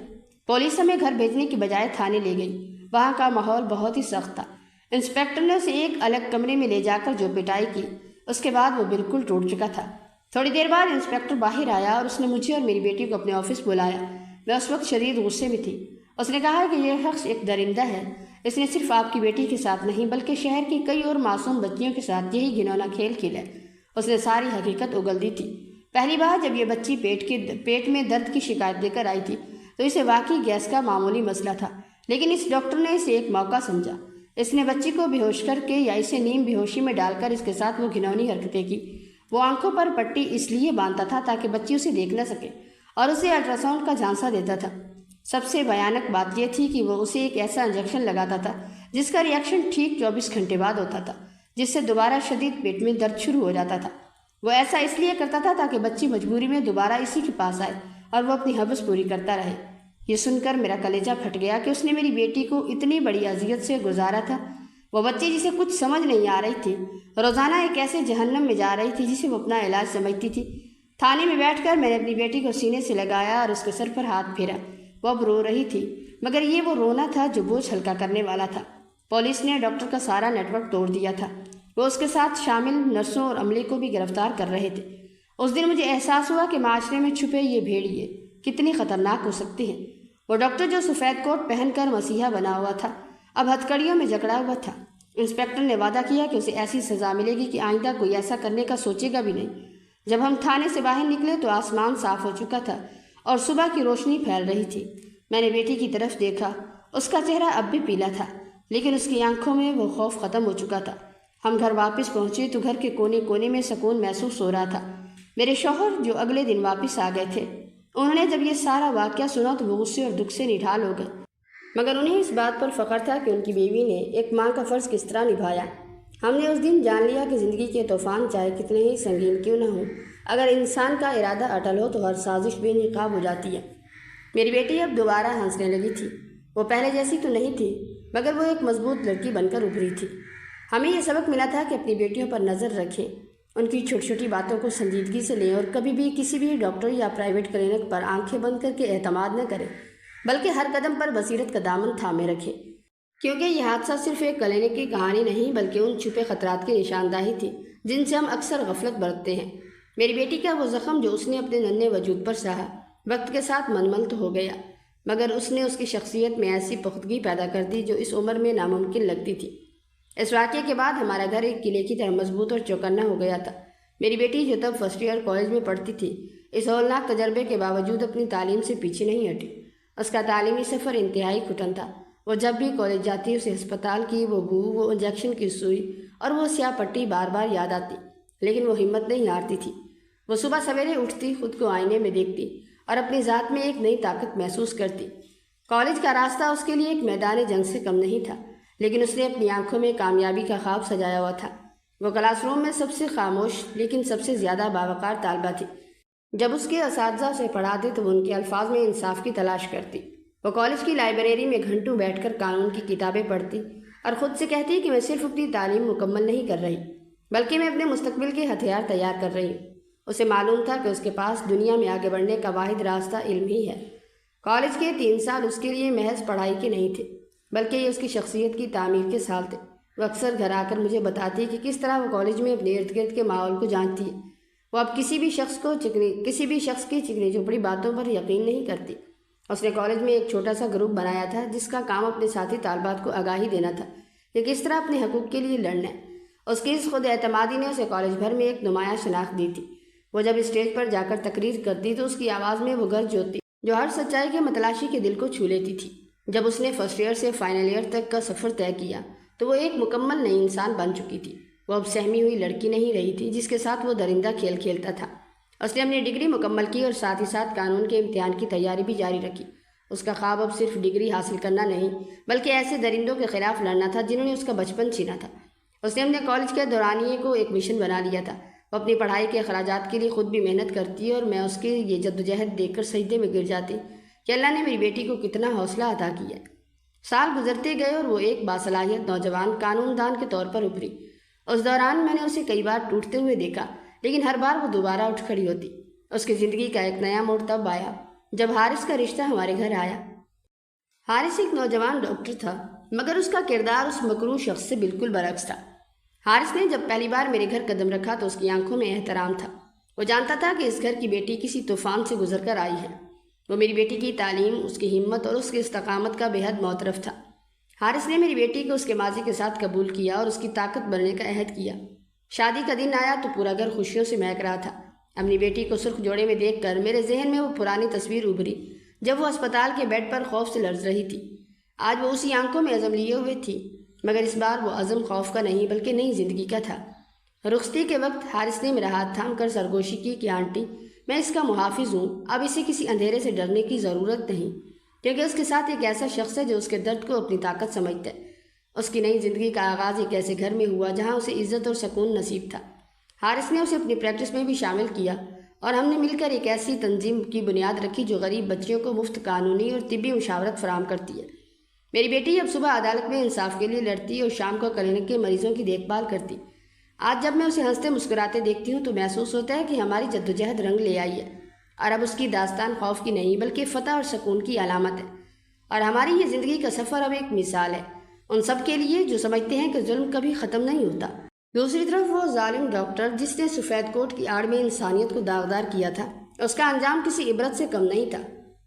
پولیس ہمیں گھر بھیجنے کی بجائے تھانے لے گئی۔ وہاں کا ماحول بہت ہی سخت تھا۔ انسپکٹر نے اسے ایک الگ کمرے میں لے جا کر جو پٹائی کی، اس کے بعد وہ بالکل ٹوٹ چکا تھا۔ تھوڑی دیر بعد انسپکٹر باہر آیا اور اس نے مجھے اور میری بیٹی کو اپنے آفس بلایا۔ میں اس وقت شدید غصے میں تھی۔ اس نے کہا کہ یہ شخص ایک درندہ ہے۔ اس نے صرف آپ کی بیٹی کے ساتھ نہیں بلکہ شہر کی کئی اور معصوم بچیوں کے ساتھ یہی گھنونا کھیل کھیلا ہے۔ اس نے ساری حقیقت اگل دی تھی۔ پہلی بار جب یہ بچی پیٹ میں درد کی شکایت لے کر آئی تھی تو اسے واقعی گیس کا معمولی مسئلہ تھا، لیکن اس ڈاکٹر نے اسے ایک موقع سمجھا۔ اس نے بچی کو بے ہوش کر کے یا اسے نیم بے ہوشی میں ڈال کر اس کے ساتھ وہ گھنونی حرکتیں کی۔ وہ آنکھوں پر پٹی اس لیے باندھتا تھا تاکہ بچی اسے دیکھ نہ سکے اور اسے الٹرا ساؤنڈ کا جھانسا دیتا تھا۔ سب سے بھیانک بات یہ تھی کہ وہ اسے ایک ایسا انجیکشن لگاتا تھا جس کا ریئیکشن ٹھیک 24 گھنٹے بعد ہوتا تھا، جس سے دوبارہ شدید پیٹ میں درد شروع ہو جاتا تھا۔ وہ ایسا اس لیے کرتا تھا تاکہ بچی مجبوری میں دوبارہ اسی کے پاس آئے اور وہ اپنی حوث پوری کرتا رہے۔ یہ سن کر میرا کلیجہ پھٹ گیا کہ اس نے میری بیٹی کو اتنی بڑی اذیت سے گزارا تھا۔ وہ بچی جسے کچھ سمجھ نہیں آ رہی تھی، روزانہ ایک ایسے جہنم میں جا رہی تھی جسے وہ اپنا علاج سمجھتی تھی۔ تھانے میں بیٹھ کر میں نے اپنی بیٹی کو سینے سے لگایا اور اس کے سر پر ہاتھ پھیرا۔ وہ اب رو رہی تھی، مگر یہ وہ رونا تھا جو بوجھ ہلکا کرنے والا تھا۔ پولیس نے ڈاکٹر کا سارا نیٹ ورک توڑ دیا تھا۔ وہ اس کے ساتھ شامل نرسوں اور عملے کو بھی گرفتار کر رہے تھے۔ اس دن مجھے احساس ہوا کہ معاشرے میں چھپے یہ بھیڑیے کتنی خطرناک ہو سکتی ہیں۔ وہ ڈاکٹر جو سفید کوٹ پہن کر مسیحا بنا ہوا تھا، اب ہتھکڑیوں میں جکڑا ہوا تھا۔ انسپکٹر نے وعدہ کیا کہ اسے ایسی سزا ملے گی کہ آئندہ کوئی ایسا کرنے کا سوچے گا بھی نہیں۔ جب ہم تھانے سے باہر نکلے تو آسمان صاف ہو چکا تھا اور صبح کی روشنی پھیل رہی تھی۔ میں نے بیٹی کی طرف دیکھا، اس کا چہرہ اب بھی پیلا تھا، لیکن اس کی آنکھوں میں وہ خوف ختم ہو چکا تھا۔ ہم گھر واپس پہنچے تو گھر کے کونے کونے میں سکون محسوس ہو رہا تھا۔ میرے شوہر جو اگلے دن واپس آ گئے تھے، انہوں نے جب یہ سارا واقعہ سنا تو وہ غصے اور دکھ سے نڈھال ہو گئے، مگر انہیں اس بات پر فخر تھا کہ ان کی بیوی نے ایک ماں کا فرض کس طرح نبھایا۔ ہم نے اس دن جان لیا کہ زندگی کے طوفان چاہے کتنے ہی سنگین کیوں نہ ہوں، اگر انسان کا ارادہ اٹل ہو تو ہر سازش بے نقاب ہو جاتی ہے۔ میری بیٹی اب دوبارہ ہنسنے لگی تھی۔ وہ پہلے جیسی تو نہیں تھی، مگر وہ ایک مضبوط لڑکی بن کر ابھری تھی۔ ہمیں یہ سبق ملا تھا کہ اپنی بیٹیوں پر نظر رکھیں، ان کی چھوٹی چھوٹی باتوں کو سنجیدگی سے لیں اور کبھی بھی کسی بھی ڈاکٹر یا پرائیویٹ کلینک پر آنکھیں بند کر کے اعتماد نہ کریں، بلکہ ہر قدم پر بصیرت کا دامن تھامے رکھیں، کیونکہ یہ حادثہ صرف ایک کلینک کی کہانی نہیں بلکہ ان چھپے خطرات کی نشاندہی تھی جن سے ہم اکثر غفلت برتتے ہیں۔ میری بیٹی کا وہ زخم جو اس نے اپنے ننھے وجود پر سہا، وقت کے ساتھ منمل تو ہو گیا، مگر اس نے اس کی شخصیت میں ایسی پختگی پیدا کر دی جو اس عمر میں ناممکن لگتی تھی۔ اس واقعے کے بعد ہمارا گھر ایک قلعے کی طرح مضبوط اور چوکنا ہو گیا تھا۔ میری بیٹی جو تب فرسٹ ایئر کالج میں پڑھتی تھی، اس ہولناک تجربے کے باوجود اپنی تعلیم سے پیچھے نہیں ہٹی۔ اس کا تعلیمی سفر انتہائی گھٹن تھا۔ وہ جب بھی کالج جاتی اسے ہسپتال کی وہ بو، وہ انجیکشن کی سوئی اور وہ سیاہ پٹی بار بار یاد آتی، لیکن وہ ہمت نہیں ہارتی تھی۔ وہ صبح سویرے اٹھتی، خود کو آئینے میں دیکھتی اور اپنی ذات میں ایک نئی طاقت محسوس کرتی۔ کالج کا راستہ اس کے لیے ایک میدان جنگ سے کم نہیں تھا، لیکن اس نے اپنی آنکھوں میں کامیابی کا خواب سجایا ہوا تھا۔ وہ کلاس روم میں سب سے خاموش لیکن سب سے زیادہ باوقار طالبہ تھی۔ جب اس کے اساتذہ اسے پڑھاتے تو وہ ان کے الفاظ میں انصاف کی تلاش کرتی۔ وہ کالج کی لائبریری میں گھنٹوں بیٹھ کر قانون کی کتابیں پڑھتی اور خود سے کہتی کہ میں صرف اپنی تعلیم مکمل نہیں کر رہی بلکہ میں اپنے مستقبل کے ہتھیار تیار کر رہی ہوں۔ اسے معلوم تھا کہ اس کے پاس دنیا میں آگے بڑھنے کا واحد راستہ علم ہی ہے۔ کالج کے 3 سال اس کے لیے محض پڑھائی کے نہیں تھے بلکہ یہ اس کی شخصیت کی تعمیر کے سال تھے۔ وہ اکثر گھر آ کر مجھے بتاتی کہ کس طرح وہ کالج میں اپنے ارد گرد کے ماحول کو جانتی ہے۔ وہ اب کسی بھی شخص کی چکنی چپڑی باتوں پر یقین نہیں کرتی۔ اس نے کالج میں ایک چھوٹا سا گروپ بنایا تھا جس کا کام اپنے ساتھی طالبات کو آگاہی دینا تھا کہ کس طرح اپنے حقوق کے لیے لڑنا ہے۔ اس کی اس خود اعتمادی نے اسے کالج بھر میں ایک نمایاں شناخت دی تھی۔ وہ جب اسٹیج پر جا کر تقریر کرتی تو اس کی آواز میں وہ گرج ہوتی جو ہر سچائی کے متلاشی کے دل کو چھو لیتی تھی۔ جب اس نے فرسٹ ایئر سے فائنل ایئر تک کا سفر طے کیا تو وہ ایک مکمل نئی انسان بن چکی تھی۔ وہ اب سہمی ہوئی لڑکی نہیں رہی تھی جس کے ساتھ وہ درندہ کھیل کھیلتا تھا۔ اس نے اپنی ڈگری مکمل کی اور ساتھ ہی ساتھ قانون کے امتحان کی تیاری بھی جاری رکھی۔ اس کا خواب اب صرف ڈگری حاصل کرنا نہیں بلکہ ایسے درندوں کے خلاف لڑنا تھا جنہوں نے اس کا بچپن چھینا تھا۔ اس نے اپنے کالج کے دورانیے کو ایک مشن بنا لیا تھا۔ وہ اپنی پڑھائی کے اخراجات کے لیے خود بھی محنت کرتی اور میں اس کے یہ جدوجہد دیکھ کر سجدے میں گر جاتی کہ اللہ نے میری بیٹی کو کتنا حوصلہ عطا کیا۔ سال گزرتے گئے اور وہ ایک باصلاحیت نوجوان قانون دان کے طور پر ابھری۔ اس دوران میں نے اسے کئی بار ٹوٹتے ہوئے دیکھا، لیکن ہر بار وہ دوبارہ اٹھ کھڑی ہوتی۔ اس کی زندگی کا ایک نیا موڑ تب آیا جب حارث کا رشتہ ہمارے گھر آیا۔ حارث ایک نوجوان ڈاکٹر تھا مگر اس کا کردار اس مکروہ شخص سے بالکل برعکس تھا۔ حارث نے جب پہلی بار میرے گھر قدم رکھا تو اس کی آنکھوں میں احترام تھا۔ وہ جانتا تھا کہ اس گھر کی بیٹی کسی طوفان سے گزر کر آئی ہے۔ وہ میری بیٹی کی تعلیم، اس کی ہمت اور اس کی استقامت کا بے حد معترف تھا۔ حارث نے میری بیٹی کو اس کے ماضی کے ساتھ قبول کیا اور اس کی طاقت بننے کا عہد کیا۔ شادی کا دن آیا تو پورا گھر خوشیوں سے مہک رہا تھا۔ اپنی بیٹی کو سرخ جوڑے میں دیکھ کر میرے ذہن میں وہ پرانی تصویر ابھری جب وہ اسپتال کے بیڈ پر خوف سے لرز رہی تھی۔ آج وہ اسی آنکھوں میں عزم لیے ہوئے تھی، مگر اس بار وہ عزم خوف کا نہیں بلکہ نئی زندگی کا تھا۔ رخصتی کے وقت حارث نے میرا ہاتھ تھام کر سرگوشی کی کہ آنٹی، میں اس کا محافظ ہوں، اب اسے کسی اندھیرے سے ڈرنے کی ضرورت نہیں، کیونکہ اس کے ساتھ ایک ایسا شخص ہے جو اس کے درد کو اپنی طاقت سمجھتا ہے۔ اس کی نئی زندگی کا آغاز ایک ایسے گھر میں ہوا جہاں اسے عزت اور سکون نصیب تھا۔ حارث نے اسے اپنی پریکٹس میں بھی شامل کیا اور ہم نے مل کر ایک ایسی تنظیم کی بنیاد رکھی جو غریب بچیوں کو مفت قانونی اور طبی مشاورت فراہم کرتی ہے۔ میری بیٹی اب صبح عدالت میں انصاف کے لیے لڑتی اور شام کو کلینک کے مریضوں کی دیکھ بھال کرتی۔ آج جب میں اسے ہنستے مسکراتے دیکھتی ہوں تو محسوس ہوتا ہے کہ ہماری جدوجہد رنگ لے آئی ہے، اور اب اس کی داستان خوف کی نہیں بلکہ فتح اور سکون کی علامت ہے۔ اور ہماری یہ زندگی کا سفر اب ایک مثال ہے ان سب کے لیے جو سمجھتے ہیں کہ ظلم کبھی ختم نہیں ہوتا۔ دوسری طرف وہ ظالم ڈاکٹر جس نے سفید کوٹ کی آڑ میں انسانیت کو داغدار کیا تھا، اس کا انجام کسی عبرت سے کم نہیں تھا۔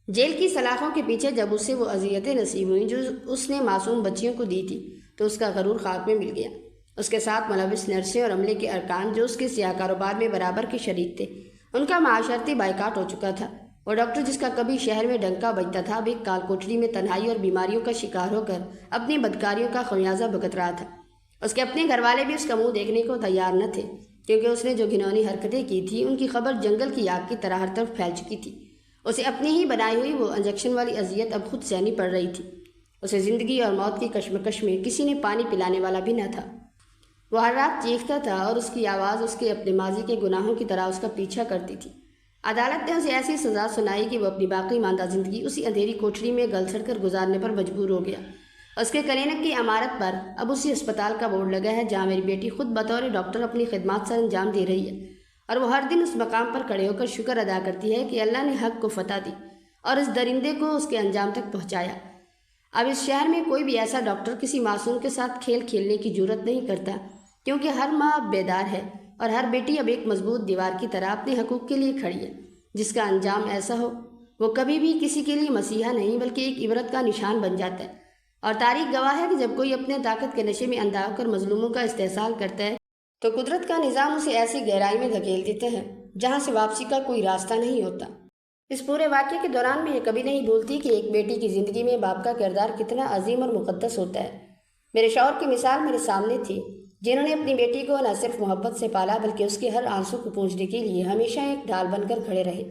جیل کی سلاخوں کے پیچھے جب اسے وہ اذیتیں نصیب ہوئیں جو اس نے معصوم بچیوں کو دی تھی تو اس کا غرور خاک میں مل گیا۔ اس کے ساتھ ملوث نرسیں اور عملے کے ارکان جو اس کے سیاہ کاروبار میں برابر کے شریک تھے، ان کا معاشرتی بائیکاٹ ہو چکا تھا۔ وہ ڈاکٹر جس کا کبھی شہر میں ڈنکا بجتا تھا اب ایک کال کوٹری میں تنہائی اور بیماریوں کا شکار ہو کر اپنی بدکاریوں کا خمیازہ بھگت رہا تھا۔ اس کے اپنے گھر والے بھی اس کا منہ دیکھنے کو تیار نہ تھے، کیونکہ اس نے جو گھنونی حرکتیں کی تھی ان کی خبر جنگل کی آگ کی طرح ہر طرف پھیل چکی تھی۔ اسے اپنی ہی بنائی ہوئی وہ انجیکشن والی اذیت اب خود سہنی پڑ رہی تھی۔ اسے زندگی اور موت کی کشمکش میں کسی نے پانی پلانے والا بھی نہ تھا۔ وہ ہر رات چیختا تھا اور اس کی آواز اس کے اپنے ماضی کے گناہوں کی طرح اس کا پیچھا کرتی تھی۔ عدالت نے اسے ایسی سزا سنائی کہ وہ اپنی باقی ماندہ زندگی اسی اندھیری کوٹری میں گل سڑ کر گزارنے پر مجبور ہو گیا۔ اس کے کلینک کی عمارت پر اب اسی اسپتال کا بورڈ لگا ہے جہاں میری بیٹی خود بطور ڈاکٹر اپنی خدمات سر انجام دے رہی ہے، اور وہ ہر دن اس مقام پر کھڑے ہو کر شکر ادا کرتی ہے کہ اللہ نے حق کو فتح دی اور اس درندے کو اس کے انجام تک پہنچایا۔ اب اس شہر میں کوئی بھی ایسا ڈاکٹر کسی معصوم کے ساتھ کھیل کھیلنے کی جرات نہیں کرتا، کیونکہ ہر ماں اب بیدار ہے اور ہر بیٹی اب ایک مضبوط دیوار کی طرح اپنے حقوق کے لیے کھڑی ہے۔ جس کا انجام ایسا ہو وہ کبھی بھی کسی کے لیے مسیحا نہیں بلکہ ایک عبرت کا نشان بن جاتا ہے، اور تاریخ گواہ ہے کہ جب کوئی اپنے طاقت کے نشے میں اندھا ہو کر مظلوموں کا استحصال کرتا ہے تو قدرت کا نظام اسے ایسی گہرائی میں دھکیل دیتا ہے جہاں سے واپسی کا کوئی راستہ نہیں ہوتا۔ اس پورے واقعے کے دوران میں یہ کبھی نہیں بھولتی کہ ایک بیٹی کی زندگی میں باپ کا کردار کتنا عظیم اور مقدس ہوتا ہے۔ میرے شوہر کی مثال میرے سامنے تھی، جنہوں نے اپنی بیٹی کو نہ صرف محبت سے پالا بلکہ اس کے ہر آنسو کو پوجنے کے لیے ہمیشہ ایک ڈھال بن کر کھڑے رہے۔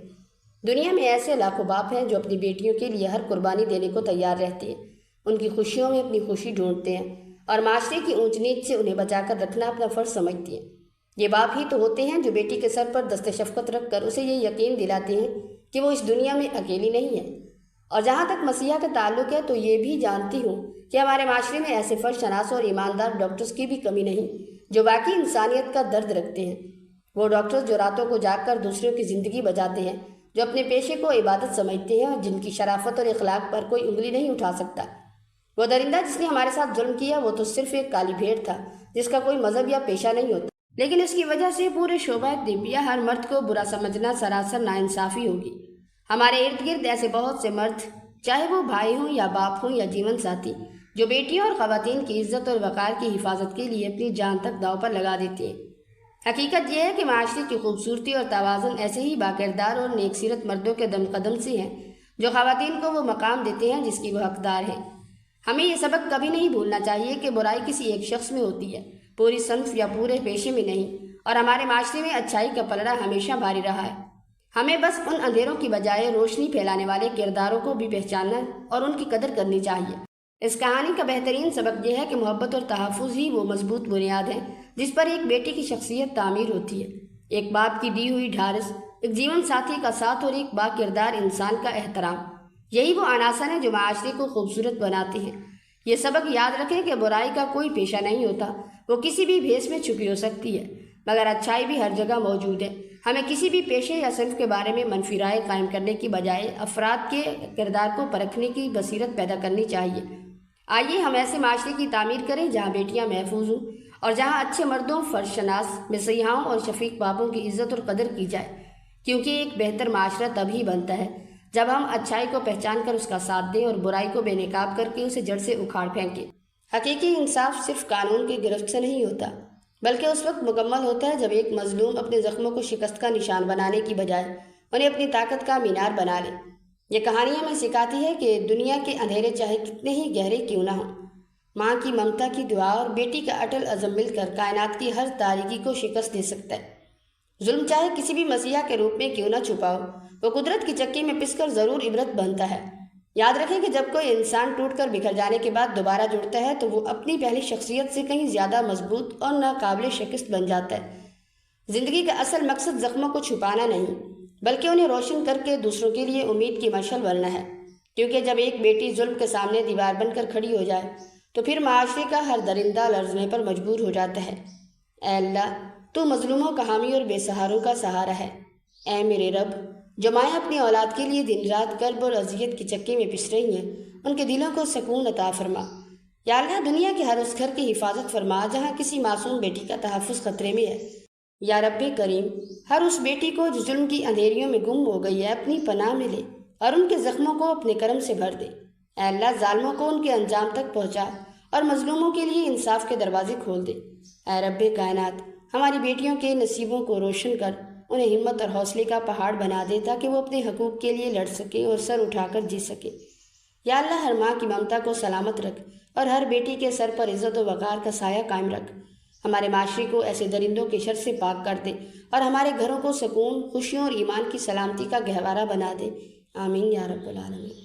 دنیا میں ایسے لاکھوں باپ ہیں جو اپنی بیٹیوں کے لیے ہر قربانی دینے کو تیار رہتے ہیں، ان کی خوشیوں میں اپنی خوشی ڈھونڈتے ہیں اور معاشرے کی اونچ نیچ سے انہیں بچا کر رکھنا اپنا فرض سمجھتے ہیں۔ یہ باپ ہی تو ہوتے ہیں جو بیٹی کے سر پر دست شفقت رکھ کر اسے یہ یقین دلاتے ہیں کہ وہ اس دنیا میں اکیلی نہیں ہے۔ اور جہاں تک مسیحا کا تعلق ہے تو یہ بھی جانتی ہوں کہ ہمارے معاشرے میں ایسے فرض شناس اور ایماندار ڈاکٹرز کی بھی کمی نہیں جو باقی انسانیت کا درد رکھتے ہیں۔ وہ ڈاکٹرز جو راتوں کو جاگ کر دوسروں کی زندگی بچاتے ہیں، جو اپنے پیشے کو عبادت سمجھتے ہیں اور جن کی شرافت اور اخلاق پر کوئی انگلی نہیں اٹھا سکتا۔ وہ درندہ جس نے ہمارے ساتھ ظلم کیا وہ تو صرف ایک کالی بھیڑ تھا جس کا کوئی مذہب یا پیشہ نہیں ہوتا، لیکن اس کی وجہ سے پورے شعبہ طبیہ ہر مرد کو برا سمجھنا سراسر ناانصافی ہوگی۔ ہمارے ارد گرد ایسے بہت سے مرد، چاہے وہ بھائی ہوں یا باپ ہوں یا جیون ساتھی، جو بیٹیوں اور خواتین کی عزت اور وقار کی حفاظت کے لیے اپنی جان تک داؤ پر لگا دیتے ہیں۔ حقیقت یہ ہے کہ معاشرے کی خوبصورتی اور توازن ایسے ہی باکردار اور نیک سیرت مردوں کے دم قدم سے ہیں جو خواتین کو وہ مقام دیتے ہیں جس کی وہ حقدار ہیں۔ ہمیں یہ سبق کبھی نہیں بھولنا چاہیے کہ برائی کسی ایک شخص میں ہوتی ہے، پوری صنف یا پورے پیشے میں نہیں، اور ہمارے معاشرے میں اچھائی کا پلڑا ہمیشہ بھاری رہا ہے۔ ہمیں بس ان اندھیروں کی بجائے روشنی پھیلانے والے کرداروں کو بھی پہچاننا اور ان کی قدر کرنی چاہیے۔ اس کہانی کا بہترین سبق یہ ہے کہ محبت اور تحفظ ہی وہ مضبوط بنیاد ہے جس پر ایک بیٹی کی شخصیت تعمیر ہوتی ہے۔ ایک باپ کی دی ہوئی ڈھارس، ایک جیون ساتھی کا ساتھ اور ایک با کردار انسان کا احترام، یہی وہ عناصر ہیں جو معاشرے کو خوبصورت بناتے ہیں۔ یہ سبق یاد رکھیں کہ برائی کا کوئی پیشہ نہیں ہوتا، وہ کسی بھی بھیس میں چھپی ہو سکتی ہے، مگر اچھائی بھی ہر جگہ موجود ہے۔ ہمیں کسی بھی پیشے یا صنف کے بارے میں منفی رائے قائم کرنے کی بجائے افراد کے کردار کو پرکھنے کی بصیرت پیدا کرنی چاہیے۔ آئیے ہم ایسے معاشرے کی تعمیر کریں جہاں بیٹیاں محفوظ ہوں اور جہاں اچھے مردوں، فرض شناس، مسیحاؤں اور شفیق باپوں کی عزت اور قدر کی جائے، کیونکہ ایک بہتر معاشرہ تب ہی بنتا ہے جب ہم اچھائی کو پہچان کر اس کا ساتھ دیں اور برائی کو بے نقاب کر کے اسے جڑ سے اکھاڑ پھینکیں۔ حقیقی انصاف صرف قانون کی گرفت سے نہیں ہوتا، بلکہ اس وقت مکمل ہوتا ہے جب ایک مظلوم اپنے زخموں کو شکست کا نشان بنانے کی بجائے انہیں اپنی طاقت کا مینار بنا لے۔ یہ کہانی ہمیں سکھاتی ہے کہ دنیا کے اندھیرے چاہے کتنے ہی گہرے کیوں نہ ہوں، ماں کی ممتا کی دعا اور بیٹی کا اٹل عزم مل کر کائنات کی ہر تاریکی کو شکست دے سکتا ہے۔ ظلم چاہے کسی بھی مسیحا کے روپ میں کیوں نہ چھپا ہو، وہ قدرت کی چکی میں پس کر ضرور عبرت بنتا ہے۔ یاد رکھیں کہ جب کوئی انسان ٹوٹ کر بکھر جانے کے بعد دوبارہ جڑتا ہے تو وہ اپنی پہلی شخصیت سے کہیں زیادہ مضبوط اور ناقابل شکست بن جاتا ہے۔ زندگی کا اصل مقصد زخموں کو چھپانا نہیں بلکہ انہیں روشن کر کے دوسروں کے لیے امید کی مشعل بننا ہے، کیونکہ جب ایک بیٹی ظلم کے سامنے دیوار بن کر کھڑی ہو جائے تو پھر معاشرے کا ہر درندہ لرزنے پر مجبور ہو جاتا ہے۔ اے اللہ، تو مظلوموں کا حامی اور بے سہاروں کا سہارا ہے۔ اے میرے رب، جو مائیں اپنی اولاد کے لیے دن رات کرب اور اذیت کی چکی میں پس رہی ہیں، ان کے دلوں کو سکون عطا فرما۔ یا اللہ، دنیا کے ہر اس گھر کی حفاظت فرما جہاں کسی معصوم بیٹی کا تحفظ خطرے میں ہے۔ یا رب کریم، ہر اس بیٹی کو جو ظلم کی اندھیریوں میں گم ہو گئی ہے اپنی پناہ میں لے اور ان کے زخموں کو اپنے کرم سے بھر دے۔ اے اللہ، ظالموں کو ان کے انجام تک پہنچا اور مظلوموں کے لیے انصاف کے دروازے کھول دے۔ اے رب کائنات، ہماری بیٹیوں کے نصیبوں کو روشن کر انہیں ہمت اور حوصلے کا پہاڑ بنا دے تاکہ وہ اپنے حقوق کے لیے لڑ سکیں اور سر اٹھا کر جی سکیں۔ یا اللہ، ہر ماں کی ممتا کو سلامت رکھ اور ہر بیٹی کے سر پر عزت و وقار کا سایہ قائم رکھ۔ ہمارے معاشرے کو ایسے درندوں کے شر سے پاک کر دے اور ہمارے گھروں کو سکون، خوشیوں اور ایمان کی سلامتی کا گہوارہ بنا دے۔ آمین یا رب العالمین۔